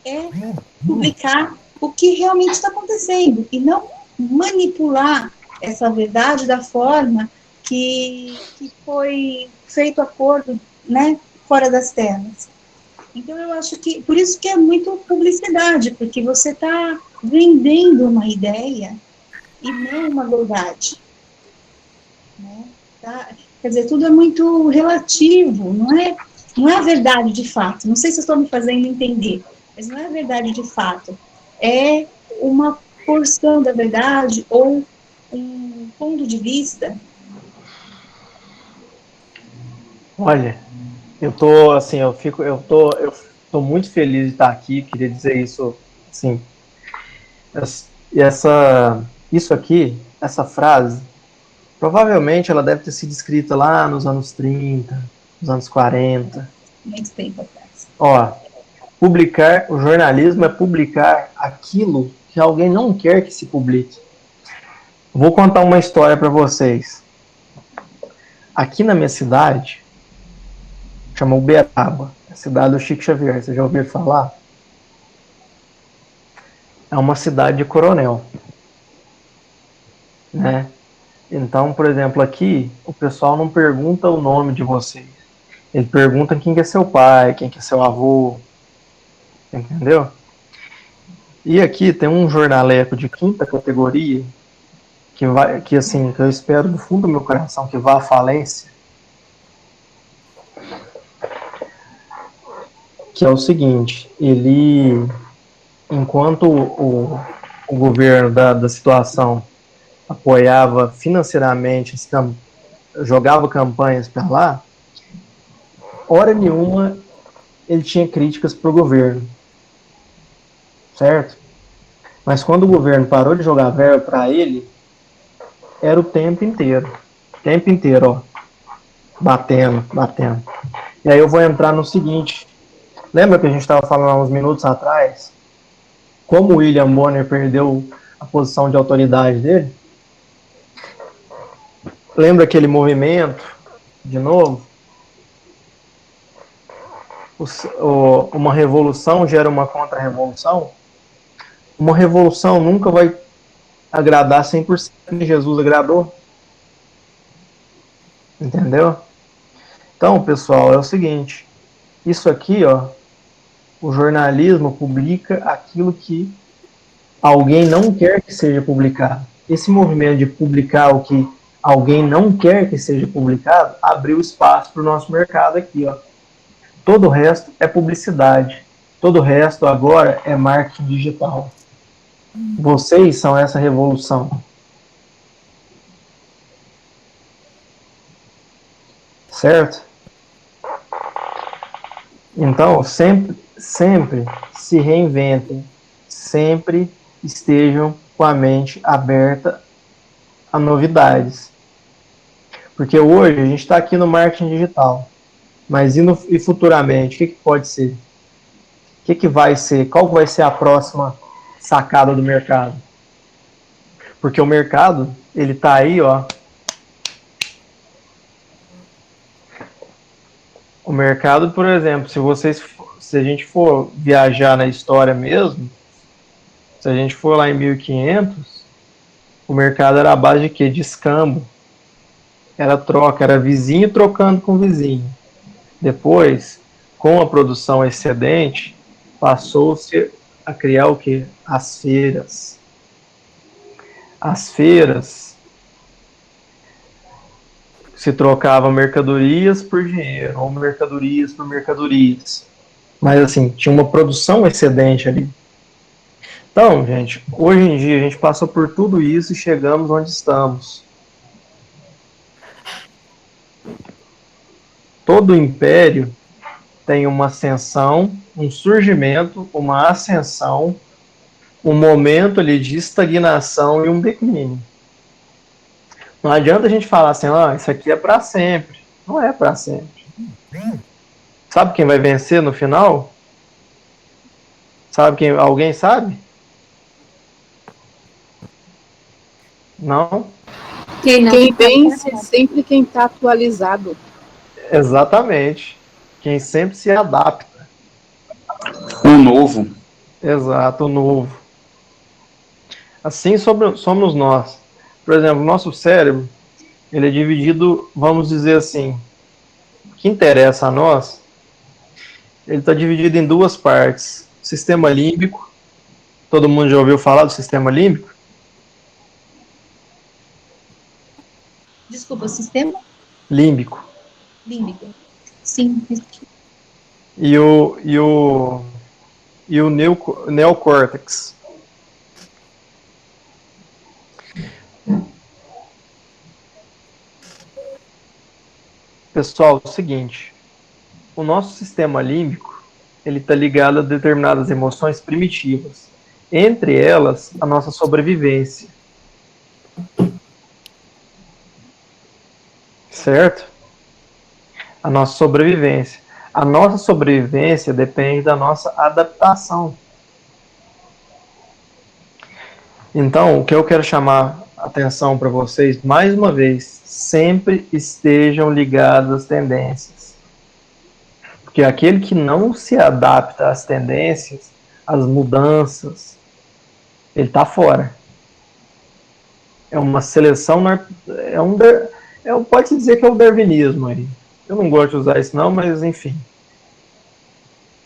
é publicar o que realmente está acontecendo, e não manipular essa verdade da forma que foi feito acordo, né, fora das telas. Então, eu acho que, por isso que é muito publicidade, porque você está vendendo uma ideia e não uma verdade. Né? Tá? Quer dizer, tudo é muito relativo, não é a verdade de fato. Não sei se eu estou me fazendo entender, mas não é a verdade de fato. É uma porção da verdade ou um ponto de vista. Olha, eu tô muito feliz de estar aqui, queria dizer isso, assim, isso aqui, essa frase, provavelmente ela deve ter sido escrita lá nos anos 30, nos anos 40. Muito tempo atrás. Ó, o jornalismo é publicar aquilo que alguém não quer que se publique. Vou contar uma história para vocês. Aqui na minha cidade, chama Uberaba, a cidade do Chico Xavier, você já ouviu falar? É uma cidade de coronel, né? Então, por exemplo, aqui, o pessoal não pergunta o nome de vocês. Ele pergunta quem que é seu pai, quem que é seu avô, entendeu? E aqui tem um jornaleco de 5ª categoria que eu espero do fundo do meu coração que vá à falência, que é o seguinte: ele, enquanto o governo da situação apoiava financeiramente, jogava campanhas para lá, hora nenhuma ele tinha críticas para o governo, certo? Mas quando o governo parou de jogar verba para ele, era o tempo inteiro, ó, batendo. E aí eu vou entrar no seguinte: lembra que a gente estava falando há uns minutos atrás como o William Bonner perdeu a posição de autoridade dele? Lembra aquele movimento, de novo? Uma revolução gera uma contra-revolução? Uma revolução nunca vai agradar 100% que Jesus agradou. Entendeu? Então, pessoal, é o seguinte: isso aqui, ó, o jornalismo publica aquilo que alguém não quer que seja publicado. Esse movimento de publicar o que alguém não quer que seja publicado abriu espaço para o nosso mercado aqui, ó. Todo o resto é publicidade. Todo o resto agora é marketing digital. Vocês são essa revolução. Certo? Então, sempre se reinventem. Sempre estejam com a mente aberta a novidades. Porque hoje a gente está aqui no marketing digital. Mas e futuramente, o que pode ser? O que vai ser? Qual vai ser a próxima sacada do mercado? Porque o mercado, ele tá aí, ó. O mercado, por exemplo, se a gente for viajar na história mesmo, se a gente for lá em 1500, o mercado era a base de quê? De escambo. Era troca, era vizinho trocando com vizinho. Depois, com a produção excedente, passou-se a criar o quê? As feiras. As feiras se trocavam mercadorias por dinheiro, ou mercadorias por mercadorias. Mas assim, tinha uma produção excedente ali. Então, gente, hoje em dia a gente passou por tudo isso e chegamos onde estamos. Todo império tem uma ascensão, um surgimento, uma ascensão, um momento ali de estagnação e um declínio. Não adianta a gente falar assim, isso aqui é para sempre. Não é para sempre. Sabe quem vai vencer no final? Sabe quem? Alguém sabe? Não? Quem vence é sempre quem está atualizado. Exatamente. Quem sempre se adapta. O novo. Exato, o novo. Assim somos nós. Por exemplo, o nosso cérebro, ele é dividido, vamos dizer assim, o que interessa a nós, ele está dividido em duas partes. Sistema límbico. Todo mundo já ouviu falar do sistema límbico? Desculpa, sistema? Límbico. Límbico. Sim. E o neocórtex. Pessoal, é o seguinte, o nosso sistema límbico, ele está ligado a determinadas emoções primitivas, entre elas, a nossa sobrevivência. Certo? A nossa sobrevivência. A nossa sobrevivência depende da nossa adaptação. Então, o que eu quero chamar a atenção para vocês, mais uma vez, sempre estejam ligados às tendências. Porque aquele que não se adapta às tendências, às mudanças, ele está fora. É uma seleção, pode dizer que é o darwinismo aí. Eu não gosto de usar isso não, mas enfim.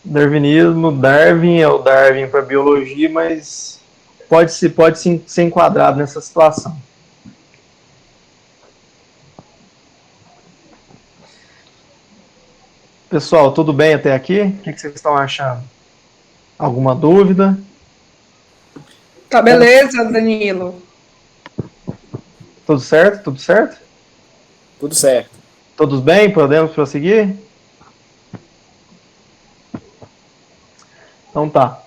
Darwinismo, Darwin é o Darwin para biologia, mas pode ser enquadrado nessa situação. Pessoal, tudo bem até aqui? O que vocês estão achando? Alguma dúvida? Tá beleza, Danilo. Tudo certo? Tudo certo? Tudo certo. Todos bem? Podemos prosseguir? Então tá.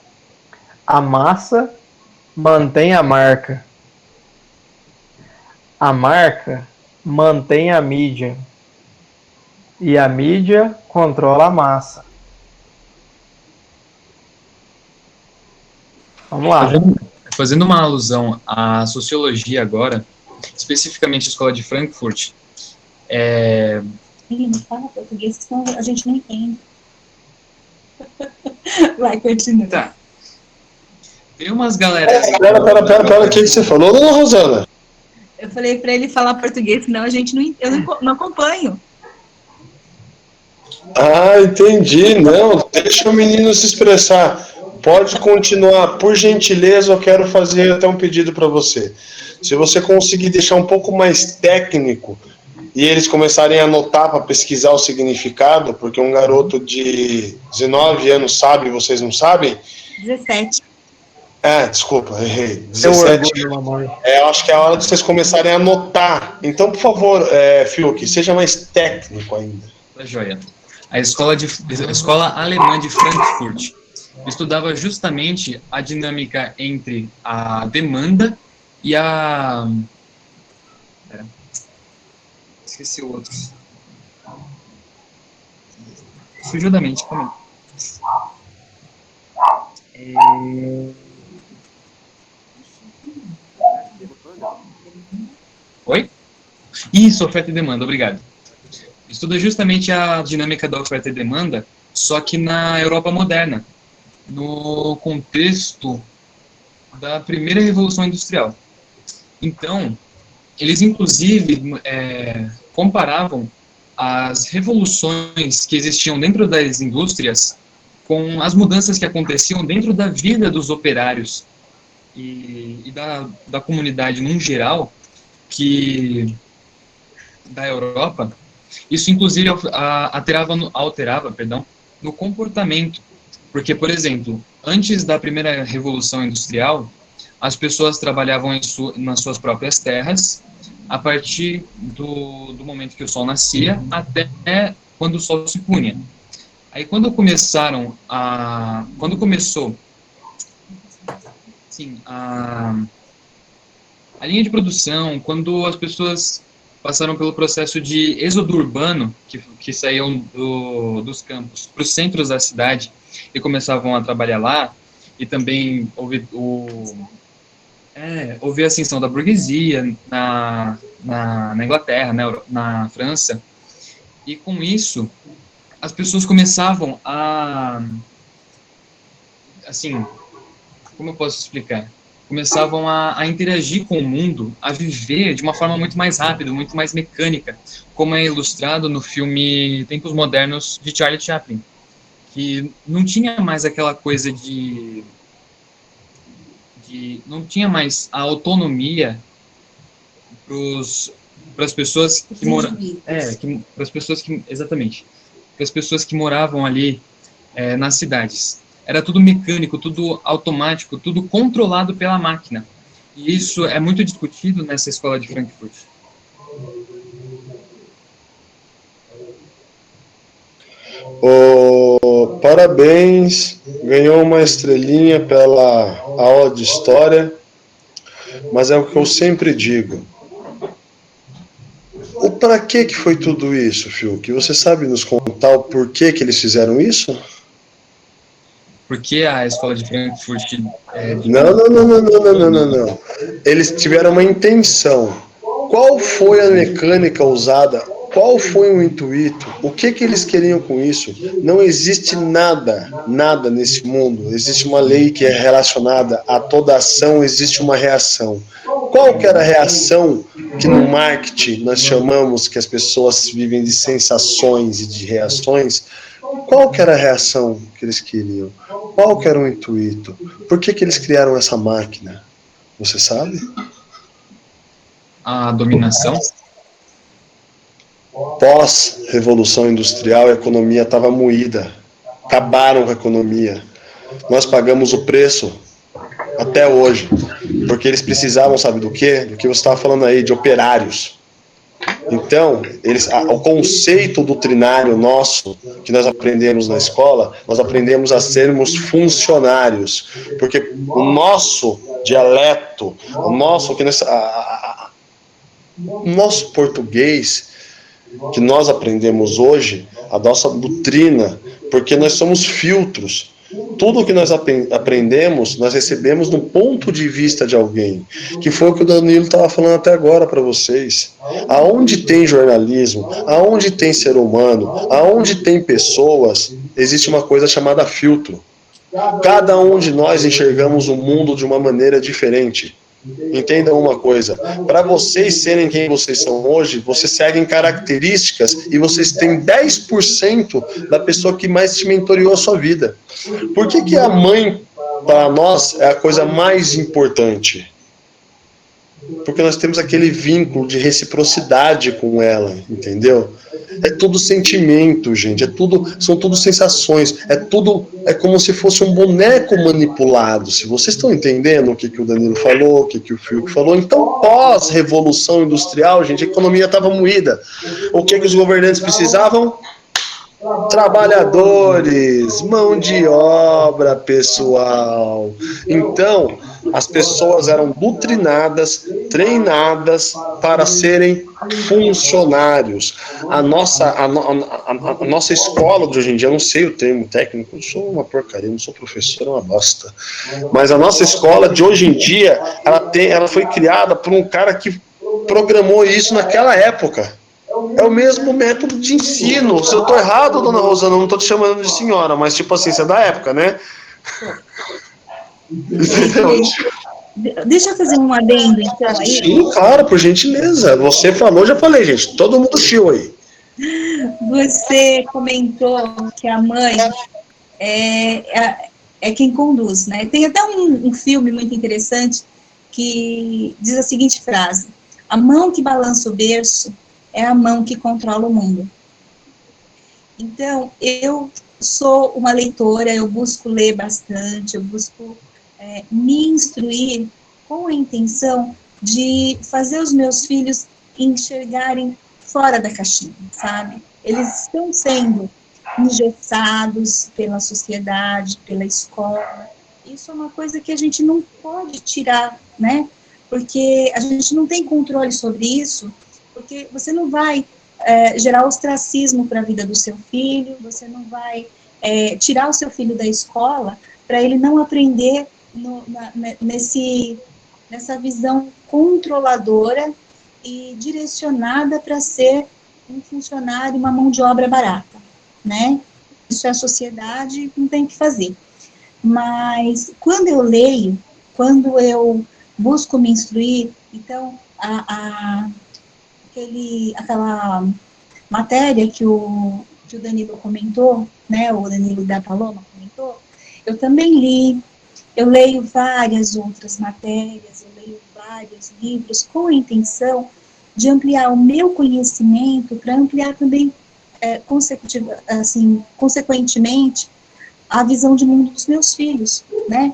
A massa mantém a marca. A marca mantém a mídia. E a mídia controla a massa. Vamos lá. Fazendo uma alusão à sociologia agora, especificamente a escola de Frankfurt, Não fala português, senão a gente não entende. Vai, continua. Tá. Tem umas galera... Pera, o que você falou, dona Rosana? Eu falei pra ele falar português, senão a gente eu não acompanho. Ah, entendi. Não, deixa o menino se expressar. Pode continuar. Por gentileza, eu quero fazer até um pedido para você. Se você conseguir deixar um pouco mais técnico e eles começarem a anotar para pesquisar o significado, porque um garoto de 19 anos sabe e vocês não sabem? 17. Desculpa, errei. 17. Eu acho que é a hora de vocês começarem a anotar. Então, por favor, Fiuk, seja mais técnico ainda. Tá joia. A escola alemã de Frankfurt estudava justamente a dinâmica entre a demanda e a... Esqueci o outro. Fugiu da mente, calma aí. Oi? Isso, oferta e demanda, obrigado. Estuda justamente a dinâmica da oferta e demanda, só que na Europa moderna, no contexto da primeira Revolução Industrial. Então, eles inclusive comparavam as revoluções que existiam dentro das indústrias com as mudanças que aconteciam dentro da vida dos operários e da comunidade num geral, da Europa. Isso, inclusive, alterava no comportamento. Porque, por exemplo, antes da primeira Revolução Industrial, as pessoas trabalhavam nas suas próprias terras, a partir do momento que o sol nascia até quando o sol se punha. Aí, quando começou a linha de produção, quando as pessoas passaram pelo processo de êxodo urbano, que saíam dos campos para os centros da cidade e começavam a trabalhar lá, e também houve houve a ascensão da burguesia na Inglaterra, na França, e com isso as pessoas começavam a, assim, como eu posso explicar? Começavam a interagir com o mundo, a viver de uma forma muito mais rápida, muito mais mecânica, como é ilustrado no filme Tempos Modernos, de Charlie Chaplin, que não tinha mais aquela coisa não tinha mais a autonomia para as pessoas que moravam, exatamente, para as pessoas que moravam ali nas cidades. Era tudo mecânico, tudo automático, tudo controlado pela máquina. E isso é muito discutido nessa escola de Frankfurt. Parabéns, ganhou uma estrelinha pela aula de história, mas é o que eu sempre digo. O para que foi tudo isso, Fiuk? Você sabe nos contar o porquê que eles fizeram isso? Porque a escola de Frankfurt... Não. Eles tiveram uma intenção. Qual foi a mecânica usada? Qual foi o intuito? O que eles queriam com isso? Não existe nada nesse mundo. Existe uma lei que é relacionada a toda ação, existe uma reação. Qual que era a reação que no marketing nós chamamos que as pessoas vivem de sensações e de reações? Qual que era a reação que eles queriam? Qual que era o intuito? Por que eles criaram essa máquina? Você sabe? A dominação. Pós-revolução industrial, a economia estava moída. Acabaram com a economia. Nós pagamos o preço até hoje. Porque eles precisavam, sabe do quê? Do que você estava falando aí, de operários. Então, o conceito doutrinário nosso, que nós aprendemos na escola, nós aprendemos a sermos funcionários. Porque o nosso dialeto, o nosso português, que nós aprendemos hoje, a nossa doutrina, porque nós somos filtros. Tudo que nós aprendemos, nós recebemos do ponto de vista de alguém, que foi o que o Danilo estava falando até agora para vocês. Aonde tem jornalismo, aonde tem ser humano, aonde tem pessoas, existe uma coisa chamada filtro. Cada um de nós enxergamos o mundo de uma maneira diferente. Entendam uma coisa, para vocês serem quem vocês são hoje, vocês seguem características e vocês têm 10% da pessoa que mais te mentoreou a sua vida. Por que a mãe, para nós, é a coisa mais importante? Porque nós temos aquele vínculo de reciprocidade com ela, entendeu? É tudo sentimento, gente, são tudo sensações, é como se fosse um boneco manipulado. Se vocês estão entendendo o que o Danilo falou, o que o Fiuk falou, então pós-revolução industrial, gente, a economia estava moída. O que os governantes precisavam? Trabalhadores, mão de obra, pessoal. Então, as pessoas eram doutrinadas, treinadas para serem funcionários. A nossa escola de hoje em dia, eu não sei o termo técnico, eu sou uma porcaria, eu não sou professor, é uma bosta. Mas a nossa escola de hoje em dia, ela foi criada por um cara que programou isso naquela época. É o mesmo método de ensino. Se eu tô errado, dona Rosana, eu não tô te chamando de senhora, mas tipo assim, você é da época, né? Deixa eu fazer um adendo, então, aí. Sim, claro, por gentileza. Você falou, já falei, gente. Todo mundo chiu aí. Você comentou que a mãe é quem conduz, né? Tem até um filme muito interessante que diz a seguinte frase: a mão que balança o berço é a mão que controla o mundo. Então, eu sou uma leitora, eu busco ler bastante, eu busco me instruir com a intenção de fazer os meus filhos enxergarem fora da caixinha, sabe? Eles estão sendo engessados pela sociedade, pela escola. Isso é uma coisa que a gente não pode tirar, né? Porque a gente não tem controle sobre isso, porque você não vai gerar ostracismo para a vida do seu filho, você não vai tirar o seu filho da escola para ele não aprender nessa visão controladora e direcionada para ser um funcionário, uma mão de obra barata, né? Isso é a sociedade, não tem o que fazer. Mas quando eu leio, quando eu busco me instruir, então aquela matéria que o Danilo comentou, né, o Danilo da Paloma comentou, eu também li, eu leio várias outras matérias, eu leio vários livros com a intenção de ampliar o meu conhecimento, para ampliar também, consequentemente, a visão de mundo dos meus filhos, né?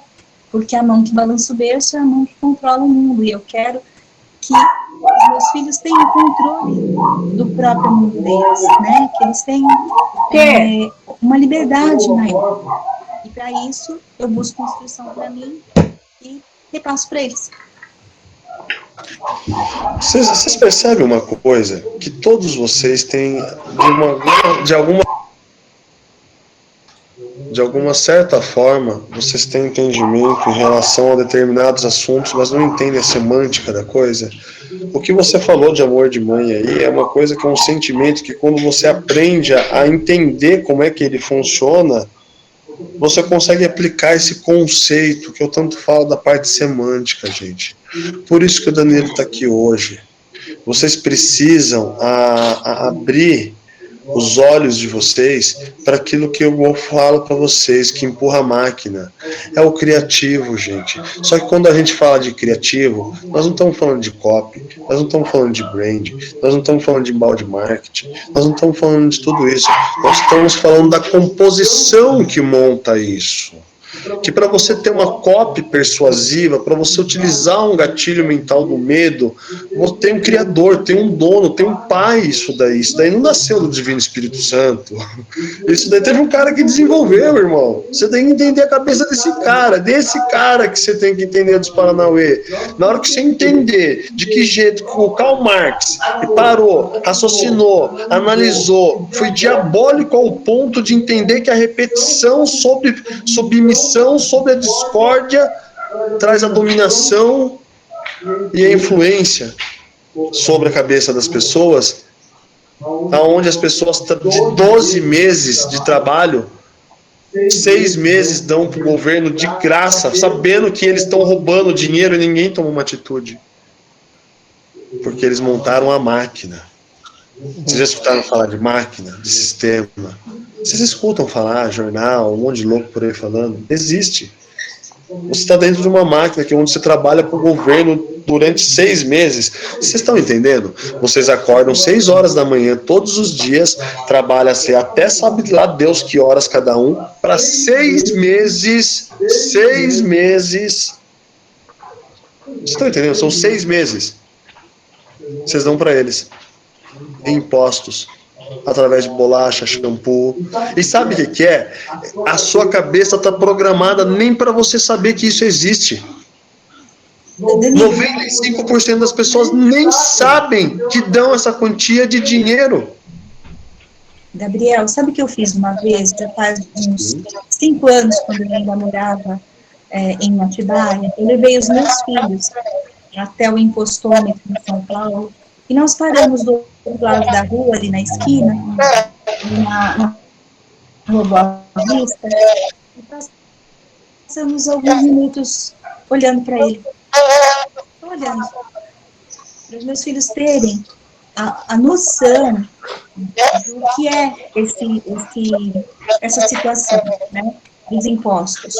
Porque a mão que balança o berço é a mão que controla o mundo, e eu quero que os meus filhos tenham controle do próprio mundo deles, né? Que eles tenham uma liberdade maior. E para isso, eu busco instrução para mim e repasso para eles. Vocês percebem uma coisa? Que todos vocês têm, de alguma certa forma, vocês têm entendimento em relação a determinados assuntos, mas não entendem a semântica da coisa. O que você falou de amor de mãe aí é uma coisa que é um sentimento que, quando você aprende a entender como é que ele funciona, você consegue aplicar esse conceito que eu tanto falo da parte semântica, gente. Por isso que o Danilo está aqui hoje. Vocês precisam abrir os olhos de vocês para aquilo que eu falo para vocês, que empurra a máquina. É o criativo, gente. Só que quando a gente fala de criativo, nós não estamos falando de copy, nós não estamos falando de brand, nós não estamos falando de balde marketing, nós não estamos falando de tudo isso. Nós estamos falando da composição que monta isso. Que para você ter uma copy persuasiva, para você utilizar um gatilho mental do medo, tem um criador, tem um dono, tem um pai. Isso daí não nasceu do Divino Espírito Santo. Isso daí teve um cara que desenvolveu, irmão. Você tem que entender a cabeça desse cara que você tem que entender dos Paranauê. Na hora que você entender de que jeito que o Karl Marx parou, raciocinou, analisou, foi diabólico ao ponto de entender que a repetição sobre submissão, sobre a discórdia, traz a dominação e a influência sobre a cabeça das pessoas, aonde as pessoas, de 12 meses de trabalho, 6 meses dão para o governo de graça, sabendo que eles estão roubando dinheiro e ninguém toma uma atitude. Porque eles montaram a máquina. Vocês já escutaram falar de máquina, de sistema? Vocês escutam falar, jornal, um monte de louco por aí falando? Existe. Você está dentro de uma máquina que onde você trabalha para o governo durante 6 meses. Vocês estão entendendo? Vocês acordam 6 horas da manhã todos os dias, trabalham-se até sabe lá Deus que horas cada um, para 6 meses. 6 meses. Vocês estão entendendo? São 6 meses. Vocês dão para eles em impostos, através de bolacha, shampoo. E sabe o que é? A sua cabeça está programada nem para você saber que isso existe. 95% das pessoas nem sabem que dão essa quantia de dinheiro. Gabriel, sabe o que eu fiz uma vez? Já faz uns 5 anos, quando eu ainda morava em Atibaia. Eu levei os meus filhos até o impostômetro em São Paulo, e nós paramos do outro lado da rua, ali na esquina, na Rua Boa Vista, e passamos alguns minutos olhando para ele. Olhando. Para os meus filhos terem a noção do que é essa situação, né, dos impostos.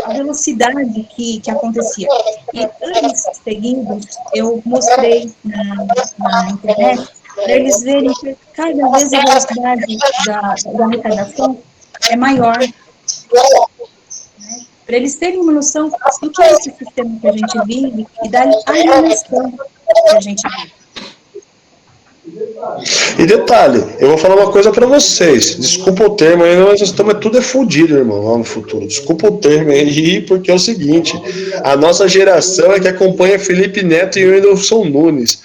A velocidade que acontecia. E anos seguidos, eu mostrei na internet para eles verem que cada vez a velocidade da arrecadação é maior. Né? Para eles terem uma noção do que é esse sistema que a gente vive e da alienação que a gente vive. E detalhe, eu vou falar uma coisa pra vocês. Desculpa o termo aí, nós estamos tudo é fodido, irmão, lá no futuro. Desculpa o termo aí, porque é o seguinte: a nossa geração é que acompanha Felipe Neto e Whindersson Nunes.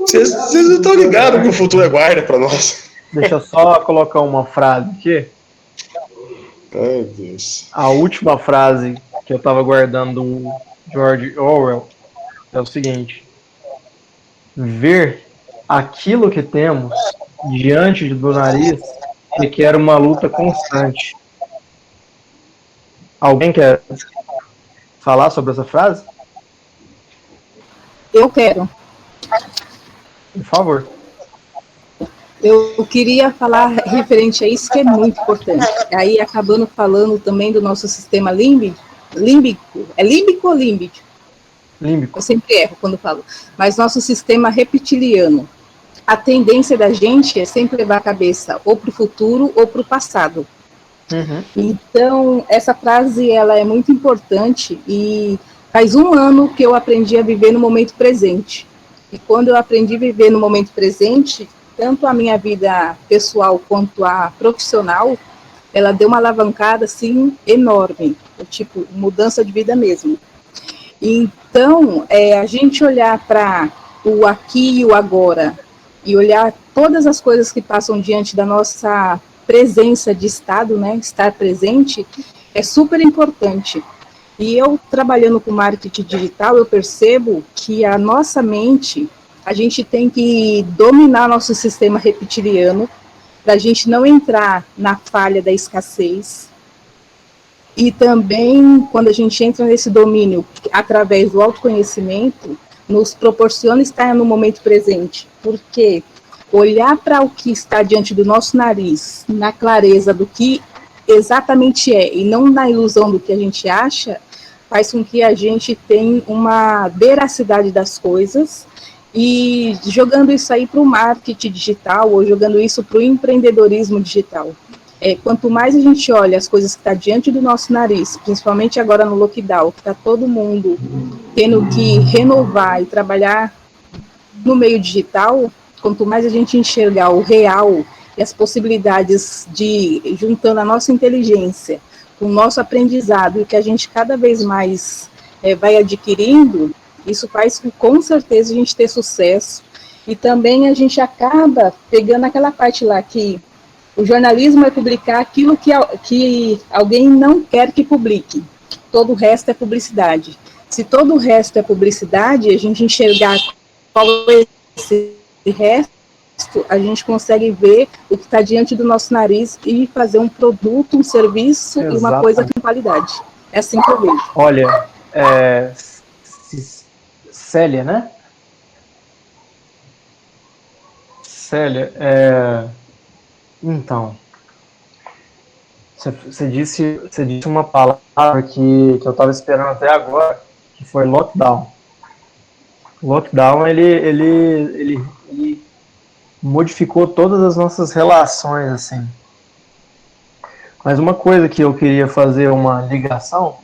Vocês não estão ligados que o futuro é guarda pra nós. Deixa eu só colocar uma frase aqui. Ai, Deus. A última frase que eu tava guardando George Orwell é o seguinte: ver aquilo que temos diante do nariz requer uma luta constante. Alguém quer falar sobre essa frase? Eu quero. Por favor. Eu queria falar referente a isso, que é muito importante. Aí, acabando falando também do nosso sistema límbico. É límbico ou límbico? Límbico. Eu sempre erro quando falo. Mas nosso sistema reptiliano. A tendência da gente é sempre levar a cabeça ou para o futuro ou para o passado. Uhum. Então, essa frase ela é muito importante e faz 1 ano que eu aprendi a viver no momento presente. E quando eu aprendi a viver no momento presente, tanto a minha vida pessoal quanto a profissional, ela deu uma alavancada, assim, enorme. Tipo, mudança de vida mesmo. Então, a gente olhar para o aqui e o agora, e olhar todas as coisas que passam diante da nossa presença de estado, né, estar presente, é super importante. E eu, trabalhando com marketing digital, eu percebo que a nossa mente, a gente tem que dominar nosso sistema reptiliano, para a gente não entrar na falha da escassez. E também, quando a gente entra nesse domínio, através do autoconhecimento, nos proporciona estar no momento presente. Porque olhar para o que está diante do nosso nariz, na clareza do que exatamente é, e não na ilusão do que a gente acha, faz com que a gente tenha uma veracidade das coisas. E jogando isso aí para o marketing digital, ou jogando isso para o empreendedorismo digital. Quanto mais a gente olha as coisas que estão diante do nosso nariz, principalmente agora no lockdown, que está todo mundo tendo que renovar e trabalhar no meio digital, quanto mais a gente enxergar o real e as possibilidades de, juntando a nossa inteligência, com o nosso aprendizado, e que a gente cada vez mais vai adquirindo, isso faz com certeza a gente ter sucesso. E também a gente acaba pegando aquela parte lá que o jornalismo é publicar aquilo que alguém não quer que publique. Todo o resto é publicidade. Se todo o resto é publicidade, a gente enxergar qual é esse resto, a gente consegue ver o que está diante do nosso nariz e fazer um produto, um serviço e uma coisa com qualidade. É assim que eu vejo. Olha, Célia, né? Célia, então, você disse uma palavra que eu estava esperando até agora, que foi lockdown. Lockdown, ele modificou todas as nossas relações, assim. Mas uma coisa que eu queria fazer uma ligação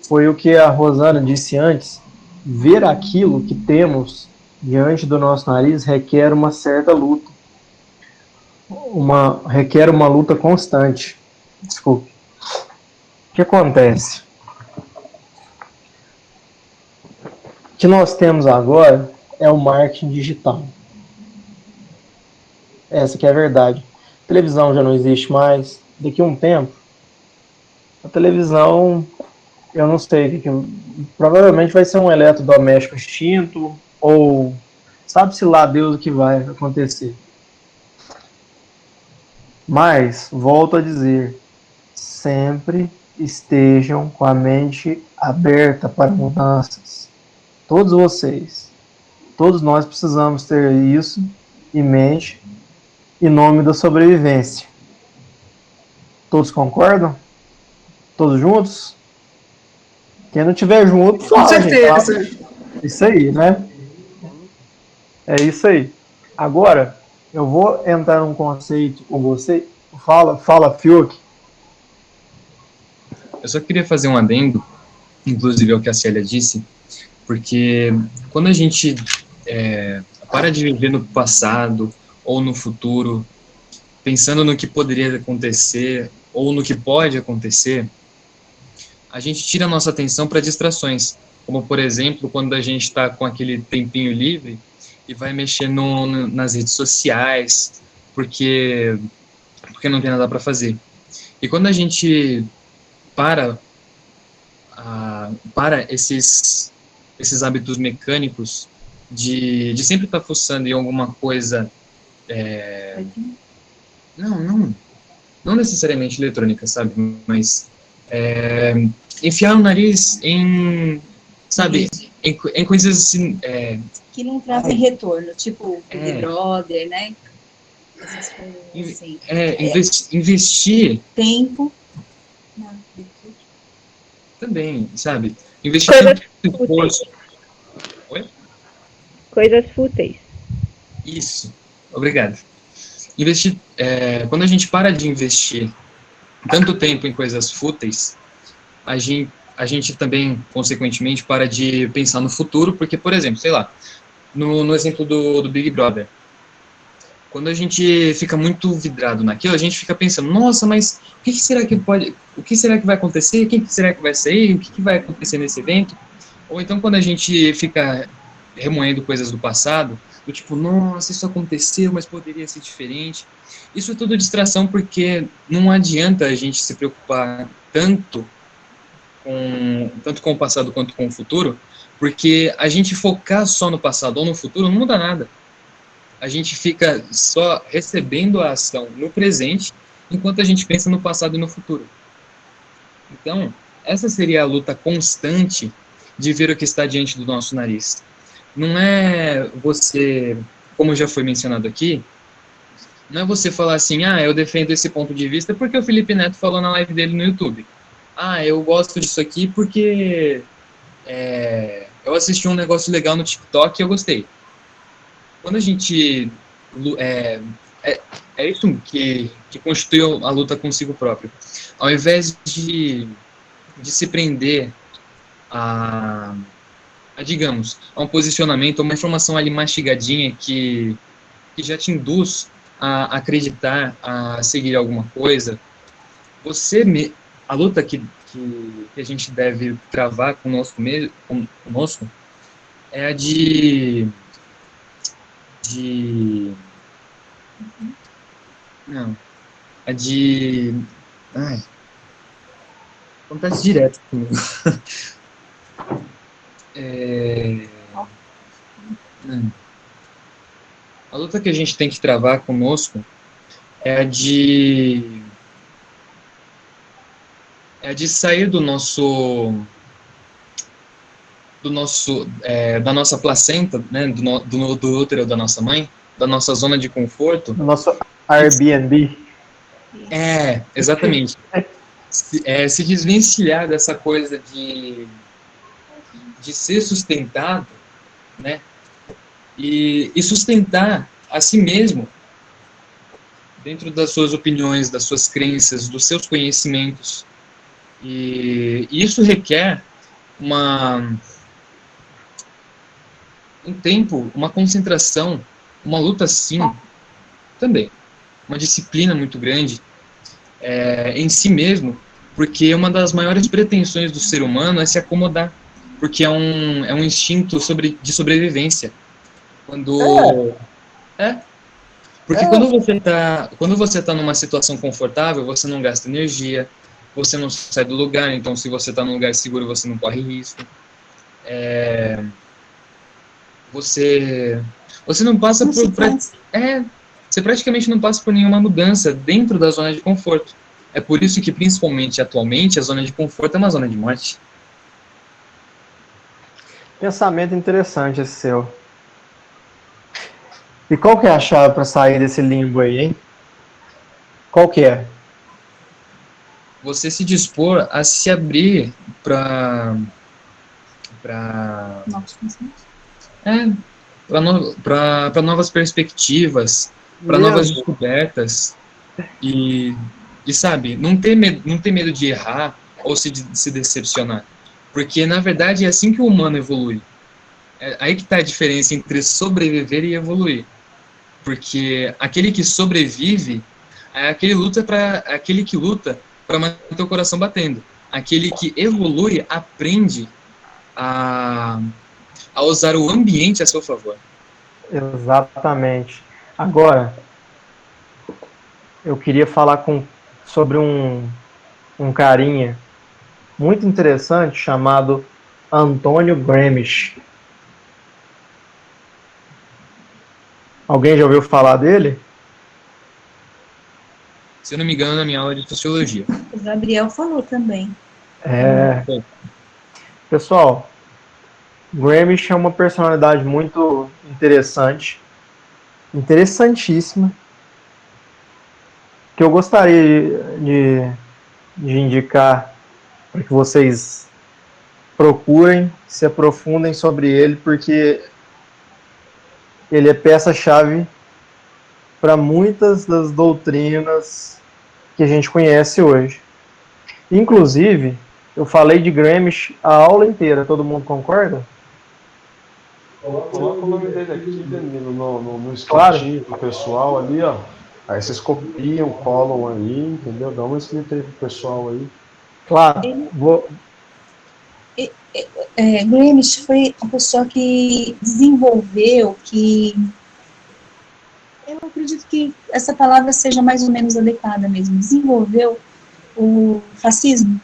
foi o que a Rosana disse antes: ver aquilo que temos diante do nosso nariz requer uma certa luta. Requer uma luta constante. Desculpe. O que acontece? O que nós temos agora é o marketing digital. Essa que é a verdade. A televisão já não existe mais. Daqui a um tempo, a televisão, eu não sei, provavelmente vai ser um eletrodoméstico extinto, ou sabe-se lá Deus o que vai acontecer. Mas, volto a dizer, sempre estejam com a mente aberta para mudanças. Todos vocês, todos nós precisamos ter isso em mente, em nome da sobrevivência. Todos concordam? Todos juntos? Quem não tiver junto, fala. Com certeza. Gente, isso aí, né? É isso aí. Agora, eu vou entrar num conceito com você. Fala, Fiuk. Eu só queria fazer um adendo, inclusive ao que a Célia disse, porque quando a gente para de viver no passado ou no futuro, pensando no que poderia acontecer ou no que pode acontecer, a gente tira a nossa atenção para distrações, como, por exemplo, quando a gente está com aquele tempinho livre e vai mexer nas redes sociais, porque não tem nada para fazer. E quando a gente para esses esses hábitos mecânicos de sempre estar fuçando em alguma coisa, não necessariamente eletrônica, sabe, mas enfiar o nariz em, sabe, em coisas assim, que não trazem retorno, tipo Big Brother, né? Essas coisas assim. Investir tempo também, sabe? Investir tempo, esforço. Oi? Coisas fúteis. Isso. Obrigado. Investir, quando a gente para de investir tanto tempo em coisas fúteis, a gente também, consequentemente, para de pensar no futuro, porque, por exemplo, sei lá, no exemplo do Big Brother, quando a gente fica muito vidrado naquilo, a gente fica pensando, nossa, mas o que será que vai acontecer? Quem será que vai sair? O que vai acontecer nesse evento? Ou então quando a gente fica remoendo coisas do passado, do tipo, nossa, isso aconteceu, mas poderia ser diferente. Isso é tudo distração, porque não adianta a gente se preocupar tanto com o passado quanto com o futuro, porque a gente focar só no passado ou no futuro não muda nada. A gente fica só recebendo a ação no presente, enquanto a gente pensa no passado e no futuro. Então, essa seria a luta constante de ver o que está diante do nosso nariz. Não é você, como já foi mencionado aqui, não é você falar assim, eu defendo esse ponto de vista porque o Felipe Neto falou na live dele no YouTube. Eu gosto disso aqui porque eu assisti um negócio legal no TikTok e eu gostei. Quando a gente... É isso que constitui a luta consigo próprio. Ao invés de se prender digamos, a um posicionamento, uma informação ali mastigadinha que já te induz a acreditar, a seguir alguma coisa, a luta que a gente deve travar conosco é a de acontece direto comigo. A luta que a gente tem que travar conosco é a de sair da nossa placenta, né, do útero da nossa mãe, da nossa zona de conforto. Do nosso Airbnb. Exatamente. Se desvencilhar dessa coisa de ser sustentado, né, e sustentar a si mesmo dentro das suas opiniões, das suas crenças, dos seus conhecimentos. E isso requer um tempo, uma concentração, uma luta, sim, também. Uma disciplina muito grande em si mesmo, porque uma das maiores pretensões do ser humano é se acomodar, porque é um instinto de sobrevivência. Porque quando você tá numa situação confortável, você não gasta energia, você não sai do lugar, então se você está num lugar seguro, você não corre risco. Você não passa você praticamente não passa por nenhuma mudança dentro da zona de conforto. É por isso que, principalmente atualmente, a zona de conforto é uma zona de morte. Pensamento interessante esse seu. E qual que é a chave para sair desse limbo aí, hein? Qual que é? Você se dispor a se abrir para novas perspectivas, para novas descobertas e sabe, não ter medo de errar ou se decepcionar, porque na verdade é assim que o humano evolui. Aí que está a diferença entre sobreviver e evoluir, porque aquele que sobrevive é aquele que luta para manter o coração batendo. Aquele que evolui aprende a usar o ambiente a seu favor. Exatamente. Agora, eu queria falar sobre um carinha muito interessante chamado Antônio Gramsci. Alguém já ouviu falar dele? Se eu não me engano, na minha aula de sociologia. O Gabriel falou também. Pessoal, Gramsci é uma personalidade muito interessante, interessantíssima, que eu gostaria de indicar para que vocês procurem, se aprofundem sobre ele, porque ele é peça-chave para muitas das doutrinas que a gente conhece hoje. Inclusive, eu falei de Gramsci a aula inteira, todo mundo concorda? Coloca o nome dele aqui, Danilo, no escritinho pro pessoal ali, ó. Aí vocês copiam, colam aí, entendeu? Dá uma escrita aí pro pessoal aí. Claro. Gramsci foi a pessoa que desenvolveu, eu acredito que essa palavra seja mais ou menos adequada mesmo, desenvolveu o fascismo.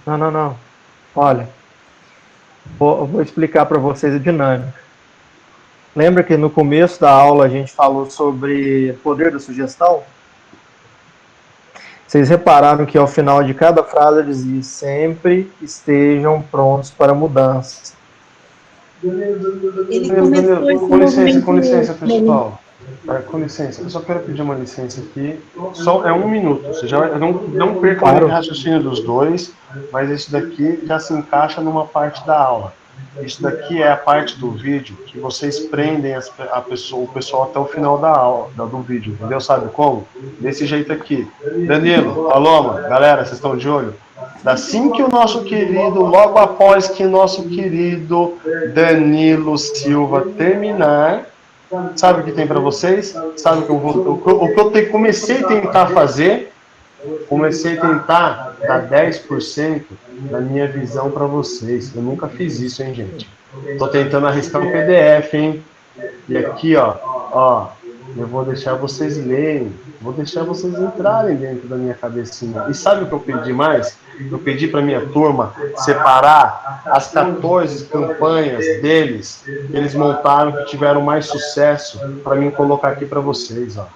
Não. Olha, vou explicar para vocês a dinâmica. Lembra que no começo da aula a gente falou sobre o poder da sugestão? Vocês repararam que ao final de cada frase ele dizia: sempre estejam prontos para mudanças. Ele começou com licença, pessoal. Com licença, eu só quero pedir uma licença aqui. Só é 1 minuto. Você já não perca o raciocínio dos dois, mas isso daqui já se encaixa numa parte da aula. Isso daqui é a parte do vídeo que vocês prendem o pessoal até o final da aula, do vídeo, entendeu? Sabe como? Desse jeito aqui. Danilo, Paloma, galera, vocês estão de olho? Assim que o nosso querido, logo após que nosso querido Danilo Silva terminar, sabe o que tem para vocês? Sabe o que eu comecei a tentar fazer? Comecei a tentar dar 10% da minha visão para vocês. Eu nunca fiz isso, hein, gente? Tô tentando arriscar um PDF, hein? E aqui, ó, eu vou deixar vocês lerem, vou deixar vocês entrarem dentro da minha cabecinha. E sabe o que eu pedi mais? Eu pedi para minha turma separar as 14 campanhas deles, que eles montaram, que tiveram mais sucesso, para mim colocar aqui para vocês, ó.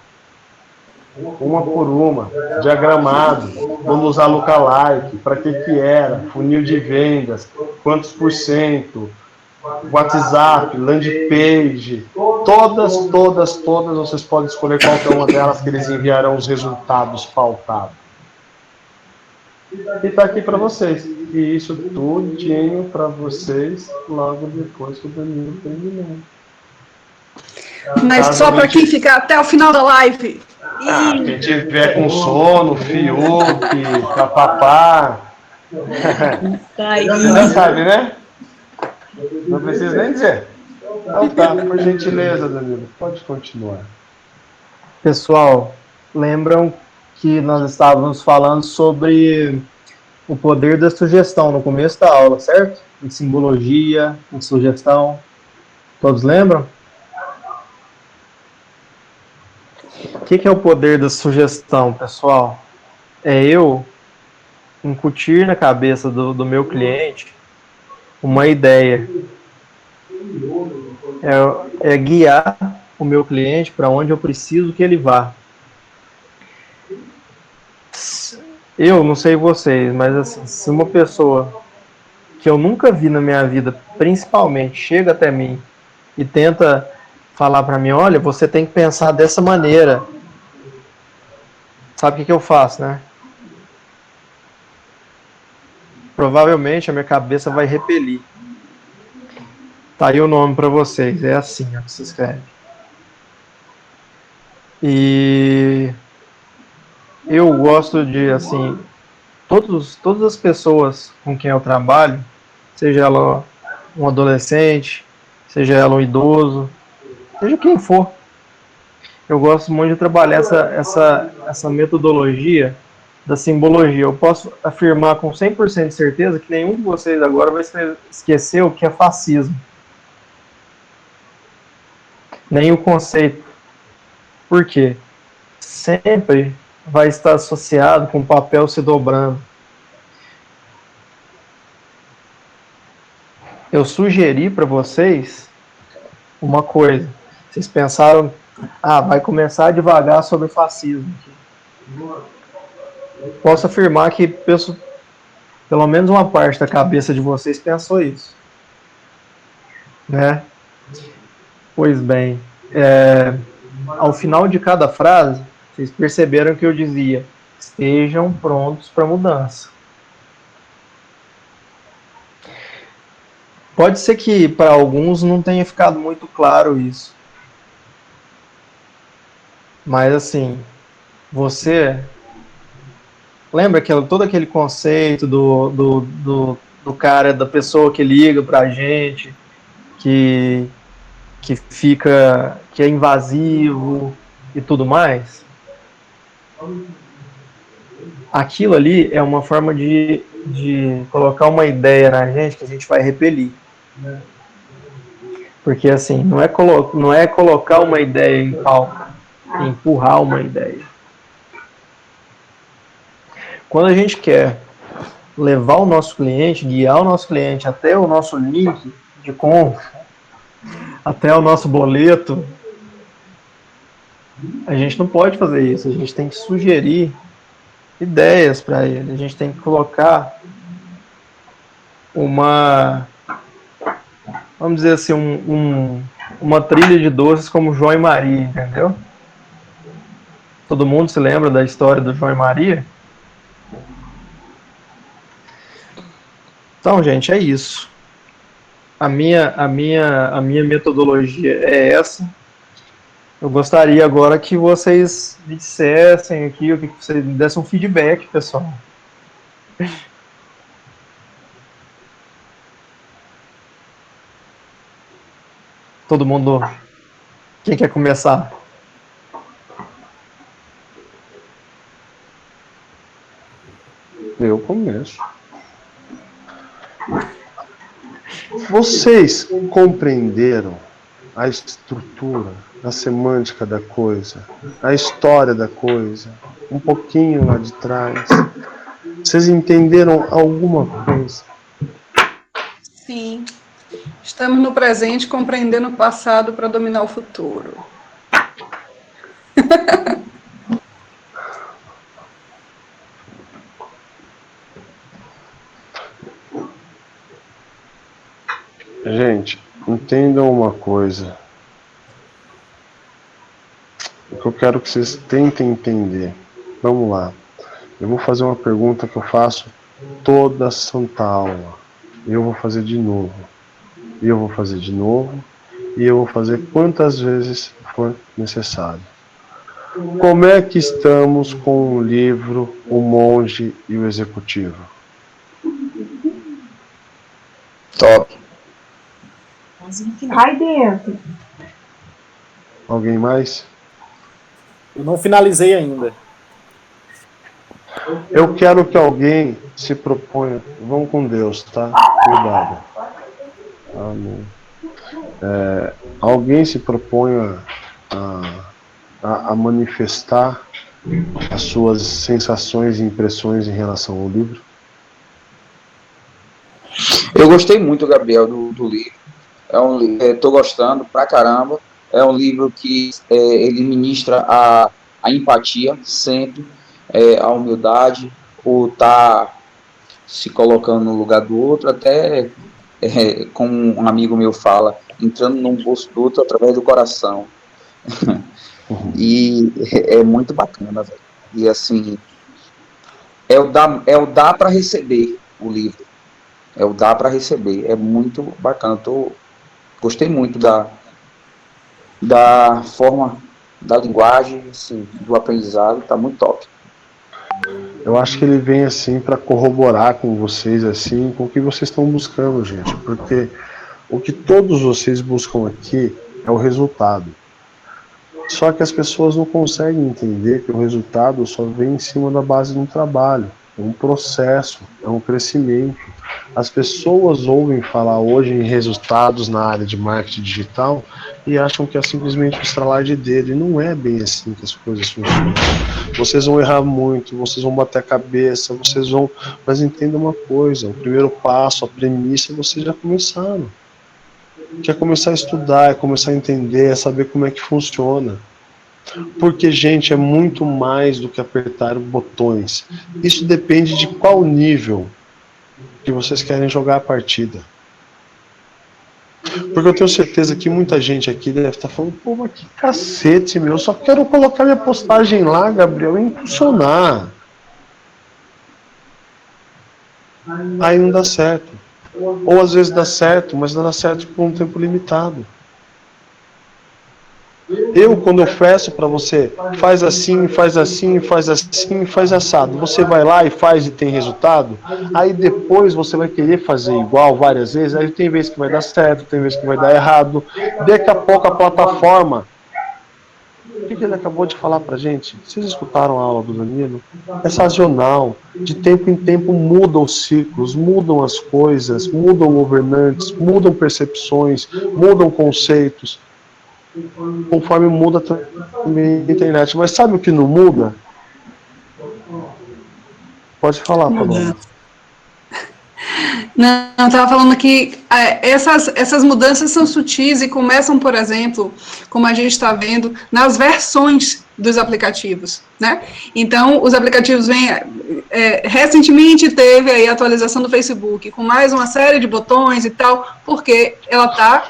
Uma por uma, diagramado, vamos usar lookalike, para que era, funil de vendas, quantos por cento, WhatsApp, landing page, todas, vocês podem escolher qualquer uma delas que eles enviarão os resultados pautados. E tá aqui para vocês. E isso tudinho para vocês logo depois que o Danilo terminar. Mas só para quem ficar até o final da live. Quem tiver com sono, Fiuk, papapá. Você já sabe, né? Não precisa nem dizer. Então tá, por gentileza, Danilo, pode continuar. Pessoal, lembram que nós estávamos falando sobre o poder da sugestão no começo da aula, certo? Em simbologia, em sugestão. Todos lembram? O que é o poder da sugestão, pessoal? É eu incutir na cabeça do meu cliente uma ideia. É guiar o meu cliente para onde eu preciso que ele vá. Eu não sei vocês, mas assim, se uma pessoa que eu nunca vi na minha vida, principalmente, chega até mim e tenta falar para mim: olha, você tem que pensar dessa maneira. Sabe o que eu faço, né? Provavelmente a minha cabeça vai repelir. Tá aí o nome para vocês, é assim, ó, que se escreve. E eu gosto de, assim, todas as pessoas com quem eu trabalho, seja ela um adolescente, seja ela um idoso, seja quem for, eu gosto muito de trabalhar essa metodologia da simbologia. Eu posso afirmar com 100% de certeza que nenhum de vocês agora vai esquecer o que é fascismo. Nem o conceito. Por quê? Sempre vai estar associado com o papel se dobrando. eu sugeri para vocês uma coisa. Vocês pensaram, vai começar devagar sobre o fascismo. Posso afirmar que pelo menos uma parte da cabeça de vocês pensou isso. Né? Pois bem, ao final de cada frase, vocês perceberam que eu dizia: estejam prontos para mudança. Pode ser que para alguns não tenha ficado muito claro isso. Mas assim, você lembra todo aquele conceito do cara, da pessoa que liga pra gente, que é invasivo e tudo mais? Aquilo ali é uma forma de colocar uma ideia na gente que a gente vai repelir. Porque assim, não é colocar uma ideia em pauta, é empurrar uma ideia. Quando a gente quer levar o nosso cliente, guiar o nosso cliente até o nosso link de compra, até o nosso boleto, a gente não pode fazer isso. A gente tem que sugerir ideias para ele. A gente tem que colocar vamos dizer assim, uma trilha de doces como João e Maria, entendeu? Todo mundo se lembra da história do João e Maria? Então, gente, é isso. A minha metodologia é essa. Eu gostaria agora que vocês me dissessem aqui, que vocês me dessem um feedback, pessoal. Todo mundo, quem quer começar? Eu começo. Vocês compreenderam a estrutura, a semântica da coisa, a história da coisa, um pouquinho lá de trás? Vocês entenderam alguma coisa? Sim. Estamos no presente compreendendo o passado para dominar o futuro. Gente, entendam uma coisa. O que eu quero que vocês tentem entender. Vamos lá. Eu vou fazer uma pergunta que eu faço toda santa aula. Eu vou fazer de novo. E eu vou fazer de novo. E eu vou fazer quantas vezes for necessário. Como é que estamos com o livro O Monge e o Executivo? Top. Ai, dentro. Alguém mais? Eu não finalizei ainda. Eu quero que alguém se proponha. Vão com Deus, tá? Cuidado. Amém. Alguém se proponha a manifestar as suas sensações e impressões em relação ao livro? Eu gostei muito, Gabriel, do livro. Estou gostando pra caramba. É um livro que ele ministra a empatia sempre, a humildade, o estar se colocando no lugar do outro, até como um amigo meu fala, entrando num bolso do outro através do coração. E é muito bacana, velho. E assim, é o dar para receber o livro. É o dar para receber. É muito bacana. Gostei muito da forma, da linguagem, assim, do aprendizado. Tá muito top. Eu acho que ele vem assim para corroborar com vocês, assim, com o que vocês estão buscando, gente. Porque o que todos vocês buscam aqui é o resultado. Só que as pessoas não conseguem entender que o resultado só vem em cima da base de um trabalho. É um processo, é um crescimento. As pessoas ouvem falar hoje em resultados na área de marketing digital e acham que é simplesmente um estralar de dedo, e não é bem assim que as coisas funcionam. Vocês vão errar muito, vocês vão bater a cabeça, vocês vão... Mas entenda uma coisa, o primeiro passo, a premissa, vocês já começaram. Que é começar a estudar, é começar a entender, é saber como é que funciona. Porque, gente, é muito mais do que apertar botões. Isso depende de qual nível que vocês querem jogar a partida. Porque eu tenho certeza que muita gente aqui deve estar falando, pô, mas que cacete, meu, eu só quero colocar minha postagem lá, Gabriel, e impulsionar. Aí não dá certo. Ou às vezes dá certo, mas não dá certo por um tempo limitado. Eu, quando eu peço para você, faz assim, faz assim, faz assim, faz assado, você vai lá e faz e tem resultado, aí depois você vai querer fazer igual várias vezes, aí tem vezes que vai dar certo, tem vezes que vai dar errado, daqui a pouco a plataforma... O que ele acabou de falar pra gente? Vocês escutaram a aula do Danilo? É sazonal, de tempo em tempo mudam os ciclos, mudam as coisas, mudam governantes, mudam percepções, mudam conceitos, conforme muda também a internet. Mas sabe o que não muda? Pode falar, Paloma. Não, eu estava falando que essas mudanças são sutis e começam, por exemplo, como a gente está vendo, nas versões dos aplicativos, né? Então, os aplicativos vêm... recentemente teve aí a atualização do Facebook, com mais uma série de botões e tal, porque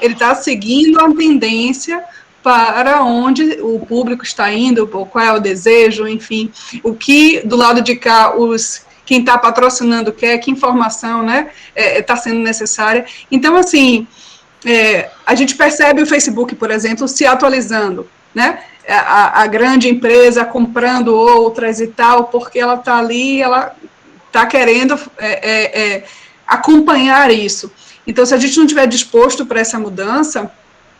ele está seguindo a tendência para onde o público está indo, qual é o desejo, enfim, o que do lado de cá quem está patrocinando quer, que informação, né, está sendo necessária. Então, assim, a gente percebe o Facebook, por exemplo, se atualizando, né, a grande empresa comprando outras e tal, porque ela está ali, ela está querendo acompanhar isso. Então, se a gente não estiver disposto para essa mudança,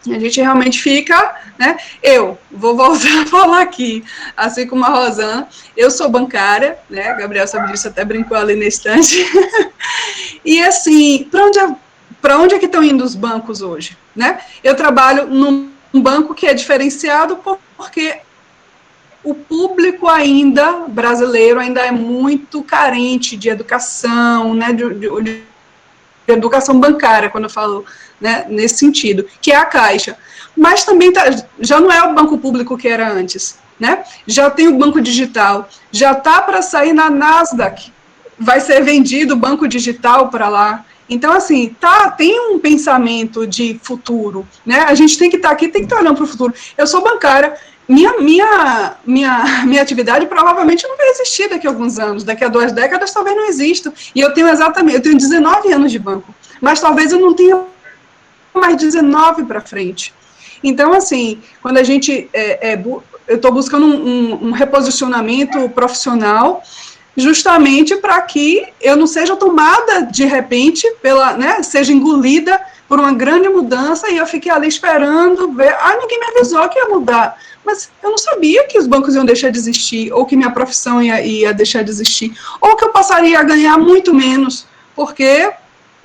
a gente realmente fica, né, eu vou voltar a falar aqui, assim como a Rosana, eu sou bancária, né, Gabriel sabe disso, até brincou ali na estante, e assim, para onde é que estão indo os bancos hoje, né? Eu trabalho num banco que é diferenciado porque o público ainda, brasileiro, ainda é muito carente de educação, né, de educação bancária, quando eu falo, né, nesse sentido, que é a Caixa. Mas também já não é o banco público que era antes, né? Já tem o banco digital, já está para sair na Nasdaq, vai ser vendido o banco digital para lá. Então, assim, tem um pensamento de futuro, né? A gente tem que estar aqui, tem que estar olhando para o futuro. Eu sou bancária, minha atividade provavelmente não vai existir daqui a alguns anos, daqui a 2 décadas talvez não exista, e eu tenho 19 anos de banco, mas talvez eu não tenha mais 19 para frente. Então, assim, quando a gente, eu estou buscando um reposicionamento profissional, justamente para que eu não seja tomada de repente, né, seja engolida por uma grande mudança e eu fiquei ali esperando ver, ninguém me avisou que ia mudar, mas eu não sabia que os bancos iam deixar de existir, ou que minha profissão ia deixar de existir, ou que eu passaria a ganhar muito menos, porque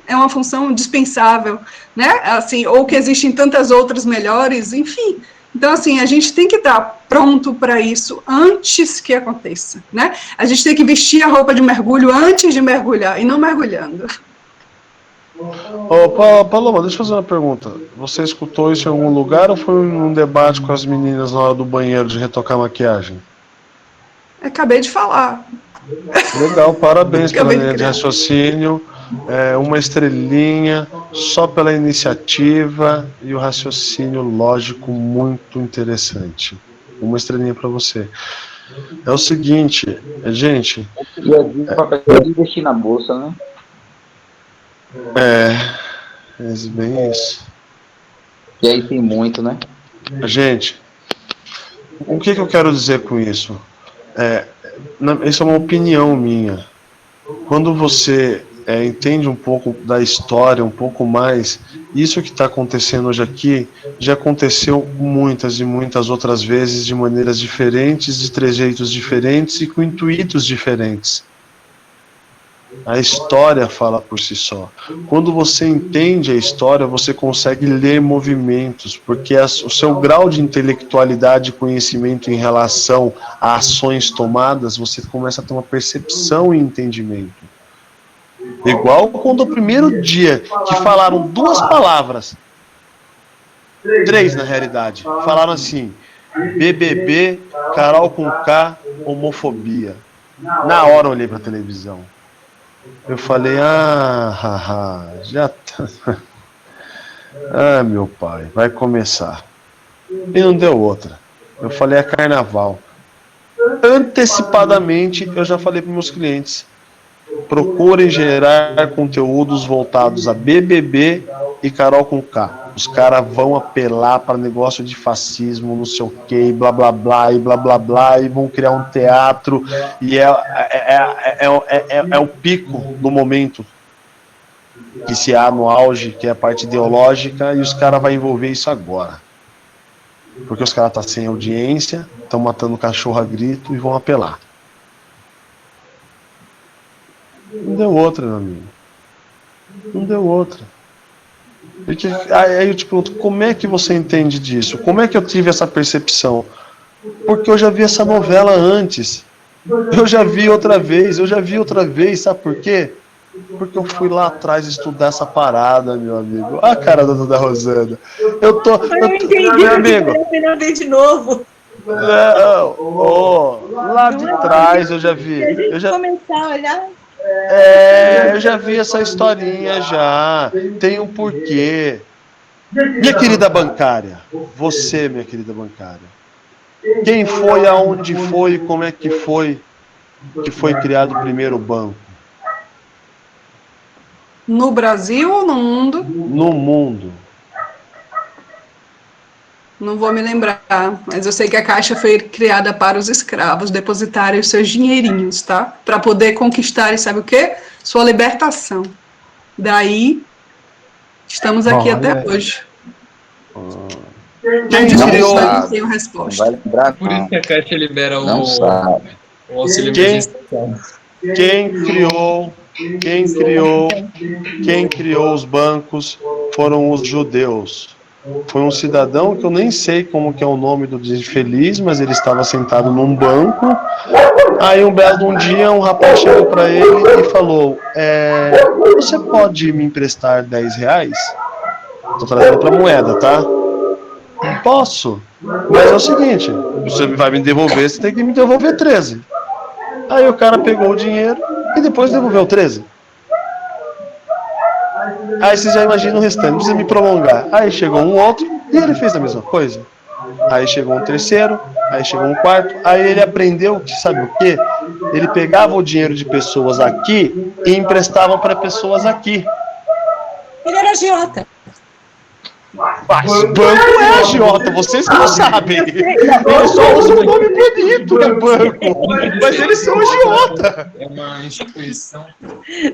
é uma função dispensável, né, assim, ou que existem tantas outras melhores, enfim. Então, assim, a gente tem que estar pronto para isso antes que aconteça, né? A gente tem que vestir a roupa de mergulho antes de mergulhar, e não mergulhando. Paloma, deixa eu fazer uma pergunta. Você escutou isso em algum lugar ou foi um debate com as meninas na hora do banheiro de retocar maquiagem? Acabei de falar. Legal, parabéns pela linha de raciocínio. Uma estrelinha só pela iniciativa e o raciocínio lógico muito interessante. Uma estrelinha para você. É o seguinte, gente. Investir na bolsa, né? Bem isso. E aí tem muito, né? Gente, o que eu quero dizer com isso? Isso é uma opinião minha. Quando você entende um pouco da história, um pouco mais, isso que está acontecendo hoje aqui já aconteceu muitas e muitas outras vezes de maneiras diferentes, de trejeitos diferentes e com intuitos diferentes. A história fala por si só. Quando você entende a história, você consegue ler movimentos, porque o seu grau de intelectualidade e conhecimento em relação a ações tomadas, você começa a ter uma percepção e entendimento. Igual quando o primeiro dia que falaram 2 palavras, 3 na realidade, falaram assim: BBB, Carol com K, homofobia. Na hora eu olhei pra televisão. Eu falei, já tá. Meu pai, vai começar. E não deu outra. Eu falei, é carnaval. Antecipadamente, eu já falei para meus clientes: procurem gerar conteúdos voltados a BBB e Carol com K. Os caras vão apelar para negócio de fascismo, não sei o que, e blá blá blá, e blá blá blá, e vão criar um teatro, e é o pico do momento que se há no auge, que é a parte ideológica, e os caras vão envolver isso agora. Porque os caras estão sem audiência, estão matando cachorro a grito e vão apelar. Não deu outra, meu amigo. Não deu outra. Porque, aí eu te pergunto, como é que você entende disso? Como é que eu tive essa percepção? Porque eu já vi essa novela antes. Eu já vi outra vez, sabe por quê? Porque eu fui lá atrás estudar essa parada, meu amigo. A cara da Rosana. Eu entendi, meu amigo. Eu ver de novo. Lá de trás eu já vi. Eu já começar a olhar. Eu já vi essa historinha já. Tem um porquê. Minha querida bancária, você, minha querida bancária, quem foi, aonde foi, como é que foi criado o primeiro banco? No Brasil ou no mundo? No mundo. Não vou me lembrar, mas eu sei que a Caixa foi criada para os escravos depositarem os seus dinheirinhos, tá? Para poder conquistarem, sabe o quê? Sua libertação. Daí, estamos aqui até hoje. Quem criou? Não tenho resposta. Vai lembrar, Por isso que a Caixa libera o auxílio emergencial. Quem criou os bancos foram os judeus. Foi um cidadão que eu nem sei como que é o nome do infeliz, mas ele estava sentado num banco. Aí um belo dia um rapaz chegou para ele e falou: você pode me emprestar 10 reais? Estou trazendo para moeda, tá? Posso, mas é o seguinte: você vai me devolver, você tem que me devolver 13. Aí o cara pegou o dinheiro e depois devolveu 13. Aí você já imagina o restante, não precisa me prolongar. Aí chegou um outro e ele fez a mesma coisa. Aí chegou um terceiro, aí chegou um quarto. Aí ele aprendeu que, sabe o quê? Ele pegava o dinheiro de pessoas aqui e emprestava para pessoas aqui. Ele era agiota. Mas banco é agiota, vocês que não sabem. Eles só usam o nome bonito do banco, mas eles são agiota. É uma instituição. Sim,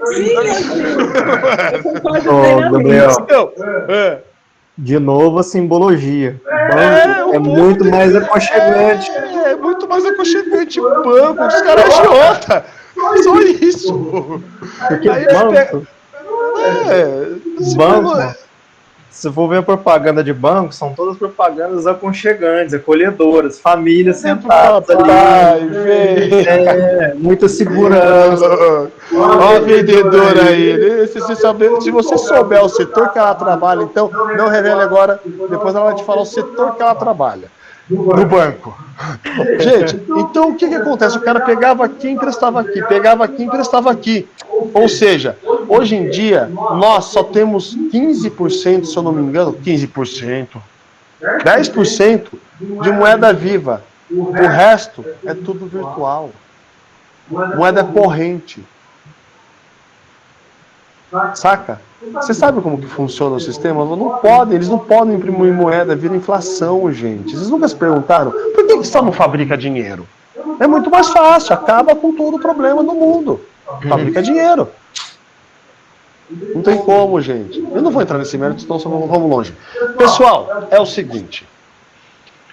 Gabriel, de novo a simbologia. Banco é muito mais aconchegante. É muito mais aconchegante. Banco, os caras é agiota. Só isso. Porque aí banco, se for ver a propaganda de banco, são todas propagandas aconchegantes, acolhedoras, famílias sentadas ali, muita segurança. Olha a vendedora aí. Se você souber o setor que ela trabalha, então não revele agora, depois ela vai te falar o setor que ela trabalha. No banco. Gente, então o que acontece? O cara pegava aqui, emprestava aqui, pegava aqui, emprestava aqui. Ou seja, hoje em dia, nós só temos 15%, se eu não me engano, 15%, 10% de moeda viva. O resto é tudo virtual. Moeda corrente. Saca? Você sabe como que funciona o sistema? Eles não podem imprimir moeda, vira inflação, gente. Vocês nunca se perguntaram por que só não fabrica dinheiro? É muito mais fácil, acaba com todo o problema do mundo. Fabrica dinheiro. Não tem como, gente. Eu não vou entrar nesse mérito, então vamos longe. Pessoal, é o seguinte.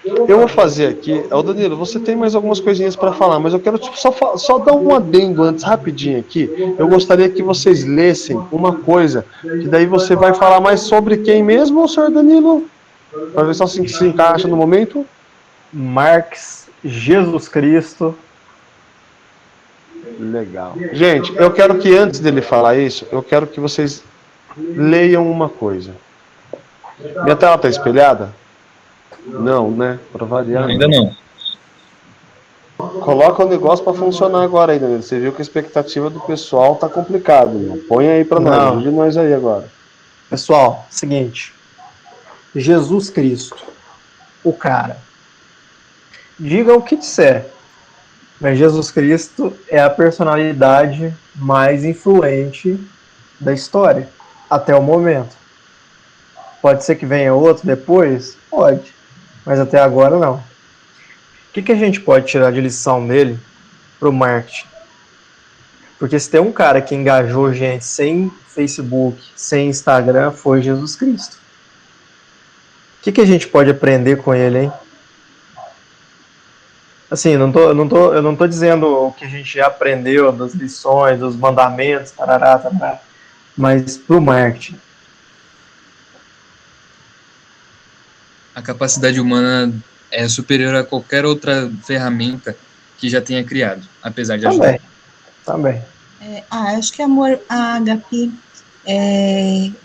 Eu vou fazer aqui. Ô Danilo, você tem mais algumas coisinhas para falar, mas eu quero tipo, só dar um adendo antes, rapidinho aqui. Eu gostaria que vocês lessem uma coisa, que daí você vai falar mais sobre quem mesmo, senhor Danilo? Para ver se se encaixa no momento. Marx, Jesus Cristo. Legal. Gente, eu quero que antes dele falar isso, eu quero que vocês leiam uma coisa. Minha tela tá espelhada? Não, né? Para variar. Ainda não. Coloca o negócio para funcionar agora aí, Danilo. Você viu que a expectativa do pessoal tá complicado, irmão. Põe aí para nós, ajude nós aí agora. Pessoal, seguinte. Jesus Cristo, o cara. Diga o que disser, mas Jesus Cristo é a personalidade mais influente da história, até o momento. Pode ser que venha outro depois? Pode, mas até agora não. O que a gente pode tirar de lição dele para o marketing? Porque se tem um cara que engajou gente sem Facebook, sem Instagram, foi Jesus Cristo. O que a gente pode aprender com ele, hein? Assim, eu não tô dizendo o que a gente já aprendeu das lições, dos mandamentos, tarará, mas pro marketing. A capacidade humana é superior a qualquer outra ferramenta que já tenha criado, apesar de ajudar. Também. Acho que amor ágape,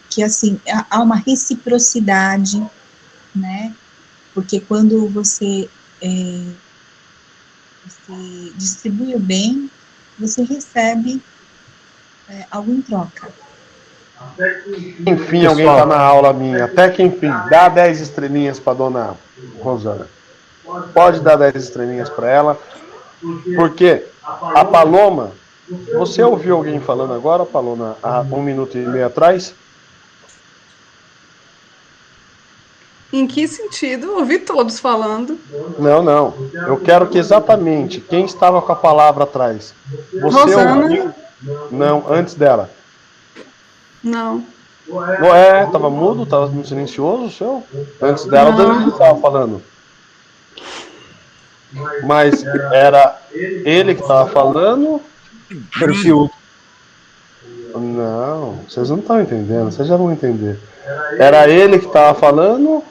que assim, há uma reciprocidade, né? Porque quando você distribui o bem, você recebe algo em troca. Enfim, alguém tá na aula minha. Até que enfim, dá 10 estrelinhas para dona Rosana. Pode dar 10 estrelinhas para ela. Porque a Paloma, você ouviu alguém falando agora, Paloma, há 1 minuto e meio atrás? Em que sentido? Ouvi todos falando. Não. Eu quero que exatamente quem estava com a palavra atrás. Você Rosana. ouviu? Não, antes dela. Não. Ué, tava mudo? Tava no silencioso o seu? Antes dela, o Danilo estava falando. Mas era ele que estava falando? Era o Fiuk. Não, vocês não estão entendendo, vocês já vão entender. Era ele que estava falando?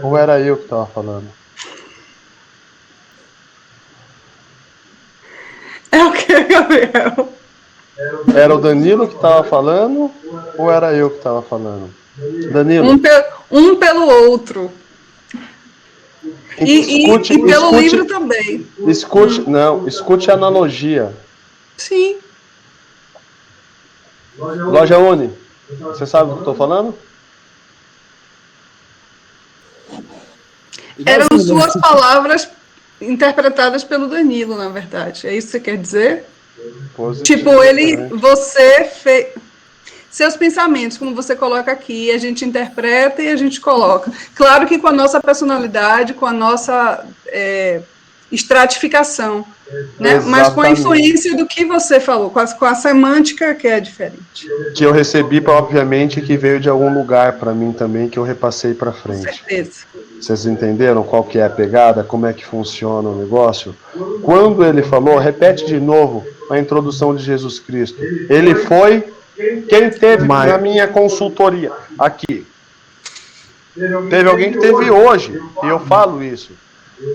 Ou era eu que estava falando? É o que, Gabriel? Era o Danilo que estava falando? Ou era eu que estava falando? Danilo. Um pelo outro. E pelo livro também. Escute a analogia. Sim. Loja Uni, você sabe o que eu estou falando? Eram suas palavras interpretadas pelo Danilo, na verdade. É isso que você quer dizer? Positivo, Tipo, você fez seus pensamentos, como você coloca aqui, a gente interpreta e a gente coloca. Claro que com a nossa personalidade, com a nossa estratificação, né? Mas com a influência do que você falou, com a semântica que é diferente. Que eu recebi, obviamente, que veio de algum lugar para mim também, que eu repassei para frente. Com certeza. Vocês entenderam qual que é a pegada, como é que funciona o negócio? Quando ele falou, repete de novo a introdução de Jesus Cristo. Ele foi quem teve na minha consultoria aqui. Teve alguém que teve hoje, e eu falo isso.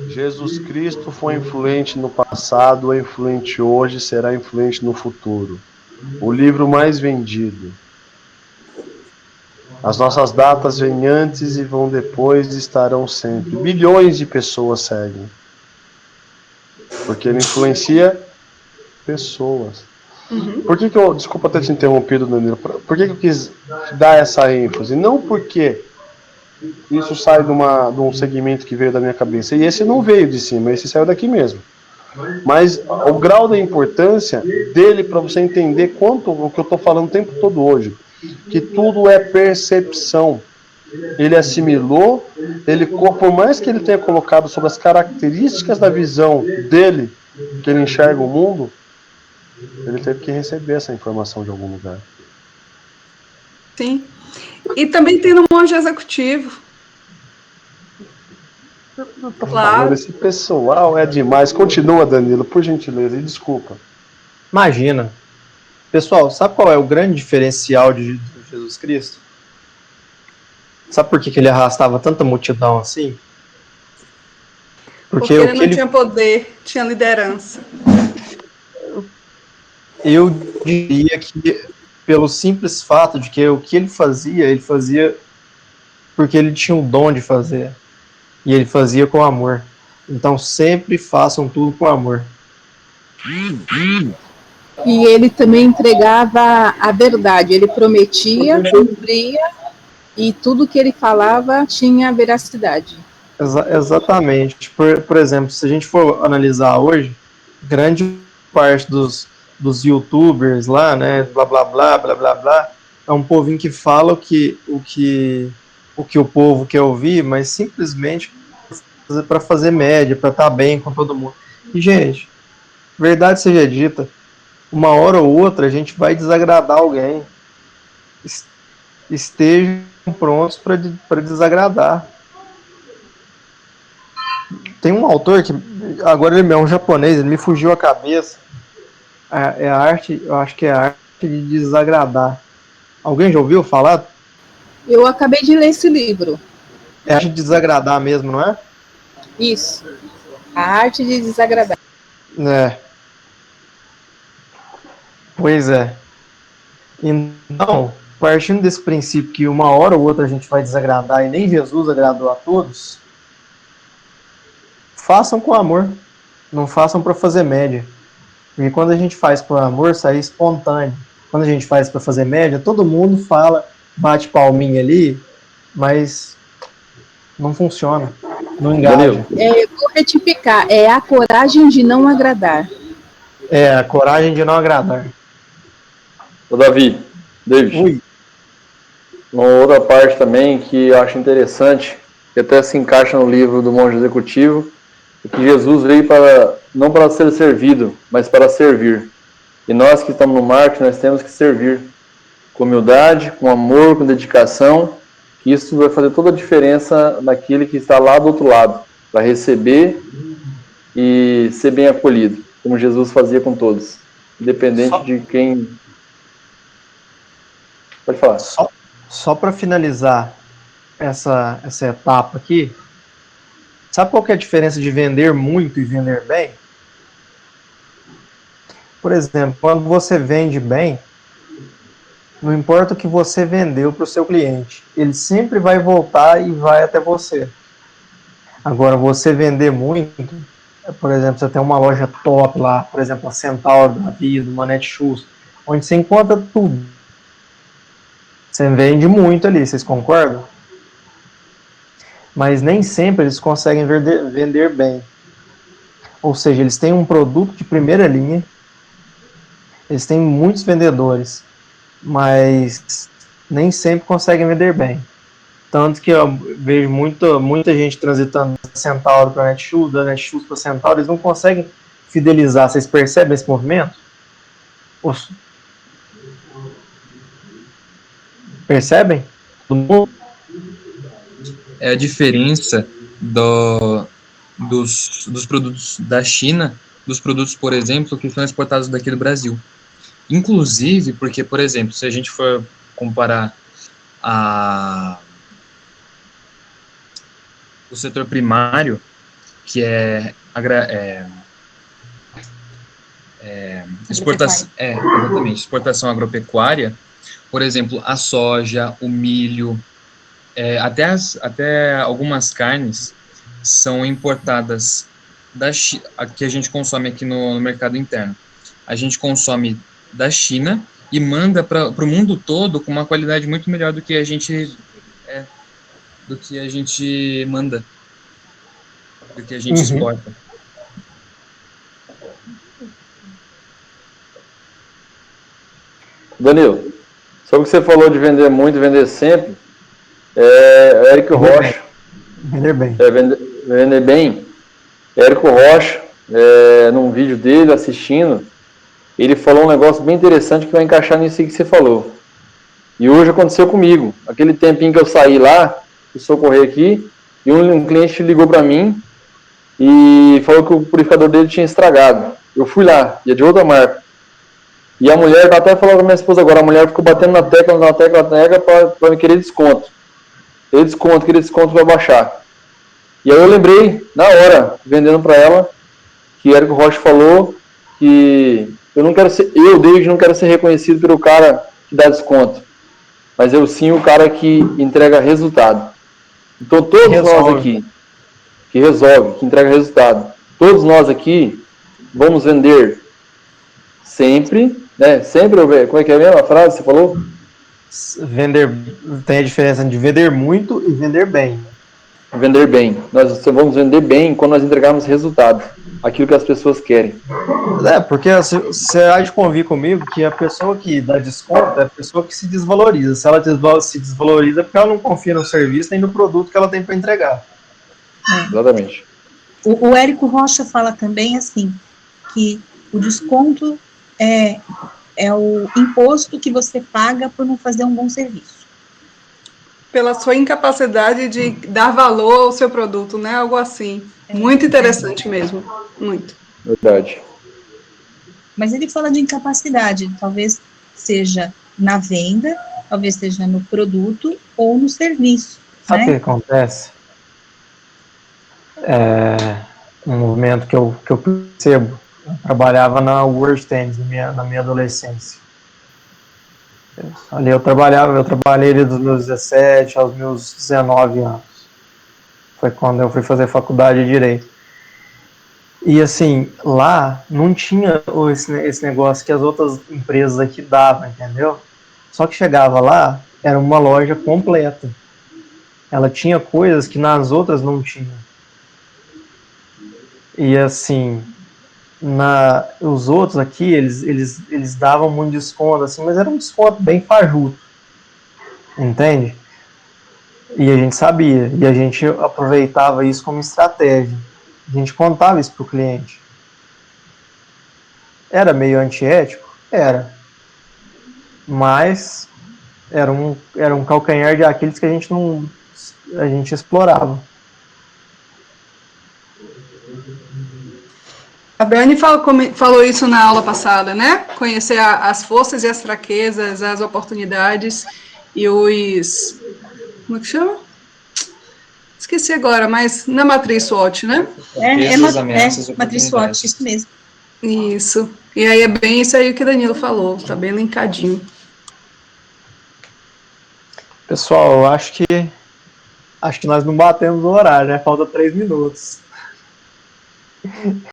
Jesus Cristo foi influente no passado, é influente hoje, será influente no futuro. O livro mais vendido. As nossas datas vêm antes e vão depois e estarão sempre. Bilhões de pessoas seguem. Porque ele influencia pessoas. Por que eu, desculpa ter te interrompido, Danilo, por que eu quis dar essa ênfase? Não porque isso sai de um segmento que veio da minha cabeça, e esse não veio de cima, esse saiu daqui mesmo. Mas o grau da importância dele para você entender quanto o que eu estou falando o tempo todo hoje, que tudo é percepção. Ele assimilou, por mais que ele tenha colocado sobre as características da visão dele, que ele enxerga o mundo, ele teve que receber essa informação de algum lugar. Sim. E também tem no monge executivo. Claro. Esse pessoal é demais. Continua, Danilo, por gentileza, e desculpa. Imagina. Pessoal, sabe qual é o grande diferencial de Jesus Cristo? Sabe por que ele arrastava tanta multidão assim? Porque ele não tinha poder, tinha liderança. Eu diria que pelo simples fato de que o que ele fazia porque ele tinha o dom de fazer. E ele fazia com amor. Então sempre façam tudo com amor. E ele também entregava a verdade. Ele prometia, cumpria, e tudo que ele falava tinha veracidade. Exatamente. Por exemplo, se a gente for analisar hoje, grande parte dos youtubers lá, né, blá blá blá, blá blá blá, é um povinho que fala o que o povo quer ouvir, mas simplesmente para fazer média, para estar bem com todo mundo. E, gente, verdade seja dita, uma hora ou outra a gente vai desagradar alguém. Estejam prontos para desagradar. Tem um autor que, agora ele é um japonês, ele me fugiu a cabeça. É a arte, eu acho que é a arte de desagradar. Alguém já ouviu falar? Eu acabei de ler esse livro. É a arte de desagradar mesmo, não é? Isso. A arte de desagradar. É. Pois é. Então, partindo desse princípio que uma hora ou outra a gente vai desagradar e nem Jesus agradou a todos, façam com amor. Não façam para fazer média. Porque quando a gente faz por amor, sai espontâneo. Quando a gente faz para fazer média, todo mundo fala, bate palminha ali, mas não funciona. Não engaja. Vou retificar. É a coragem de não agradar. É, a coragem de não agradar. Ô David, David. Uma outra parte também que eu acho interessante, que até se encaixa no livro do Monge Executivo, é que Jesus veio não para ser servido, mas para servir. E nós que estamos no marketing, nós temos que servir com humildade, com amor, com dedicação. Isso vai fazer toda a diferença naquele que está lá do outro lado, para receber e ser bem acolhido, como Jesus fazia com todos, independente de quem... Pode falar. Só para finalizar essa etapa aqui, sabe qual que é a diferença de vender muito e vender bem? Por exemplo, quando você vende bem, não importa o que você vendeu para o seu cliente, ele sempre vai voltar e vai até você. Agora, você vender muito, por exemplo, você tem uma loja top lá, por exemplo, a Centauro da vida, uma Netshoes, onde você encontra tudo. Você vende muito ali, vocês concordam? Mas nem sempre eles conseguem vender bem. Ou seja, eles têm um produto de primeira linha, eles têm muitos vendedores, mas nem sempre conseguem vender bem. Tanto que eu vejo muita gente transitando da Centauro para a Netshoes, da Netshoes para a Centauro, eles não conseguem fidelizar. Vocês percebem esse movimento? Percebem? É a diferença dos produtos da China, dos produtos, por exemplo, que são exportados daqui do Brasil. Inclusive, porque, por exemplo, se a gente for comparar o setor primário, que é exportação agropecuária, por exemplo, a soja, o milho, até algumas carnes são importadas que a gente consome aqui no mercado interno. A gente consome da China e manda para o mundo todo com uma qualidade muito melhor do que a gente manda, do que a gente exporta. Danilo, sobre o que você falou de vender muito e vender sempre, Érico Rocha. Vender bem. Vender bem. Érico Rocha, num vídeo dele, assistindo, ele falou um negócio bem interessante que vai encaixar nisso que você falou. E hoje aconteceu comigo. Aquele tempinho que eu saí lá, fui socorrer aqui, e um cliente ligou para mim e falou que o purificador dele tinha estragado. Eu fui lá, e é de outra marca. E a mulher, até falou com a minha esposa agora, a mulher ficou batendo na tecla para me querer desconto. Querer desconto para baixar. E aí eu lembrei, na hora, vendendo para ela, que Érico Rocha falou que David, não quero ser reconhecido pelo cara que dá desconto, mas eu sim o cara que entrega resultado. Então todos nós aqui, que resolve, que entrega resultado, todos nós aqui vamos vender sempre, né? Sempre, como é que é a mesma frase que você falou? Tem a diferença de vender muito e vender bem. Vender bem. Nós vamos vender bem quando nós entregarmos resultado, aquilo que as pessoas querem. Porque você há de convir comigo que a pessoa que dá desconto é a pessoa que se desvaloriza. Se ela se desvaloriza é porque ela não confia no serviço nem no produto que ela tem para entregar. Exatamente. O Érico Rocha fala também assim, que o desconto é o imposto que você paga por não fazer um bom serviço. Pela sua incapacidade de dar valor ao seu produto, né? Algo assim. Muito interessante mesmo. Muito. Verdade. Mas ele fala de incapacidade. Talvez seja na venda, talvez seja no produto ou no serviço. Sabe o que acontece? Um movimento que eu percebo. Eu trabalhava na World Tennis na minha adolescência. Ali eu trabalhei dos meus 17 aos meus 19 anos. Foi quando eu fui fazer faculdade de Direito. E assim, lá não tinha esse negócio que as outras empresas aqui davam, entendeu? Só que chegava lá, era uma loja completa. Ela tinha coisas que nas outras não tinha. E assim, os outros aqui, eles davam muito desconto, assim, mas era um desconto bem fajuto. Entende? E a gente sabia, e a gente aproveitava isso como estratégia. A gente contava isso pro cliente. Era meio antiético? Era. Mas era um calcanhar de Aquiles que a gente explorava. A Dani falou isso na aula passada, né? Conhecer as forças e as fraquezas, as oportunidades e os... Como é que chama? Esqueci agora, mas na matriz SWOT, né? Matriz SWOT, isso mesmo. Isso. E aí é bem isso aí que o Danilo falou, tá bem linkadinho. Pessoal, eu acho que nós não batemos o horário, né? Falta 3 minutos.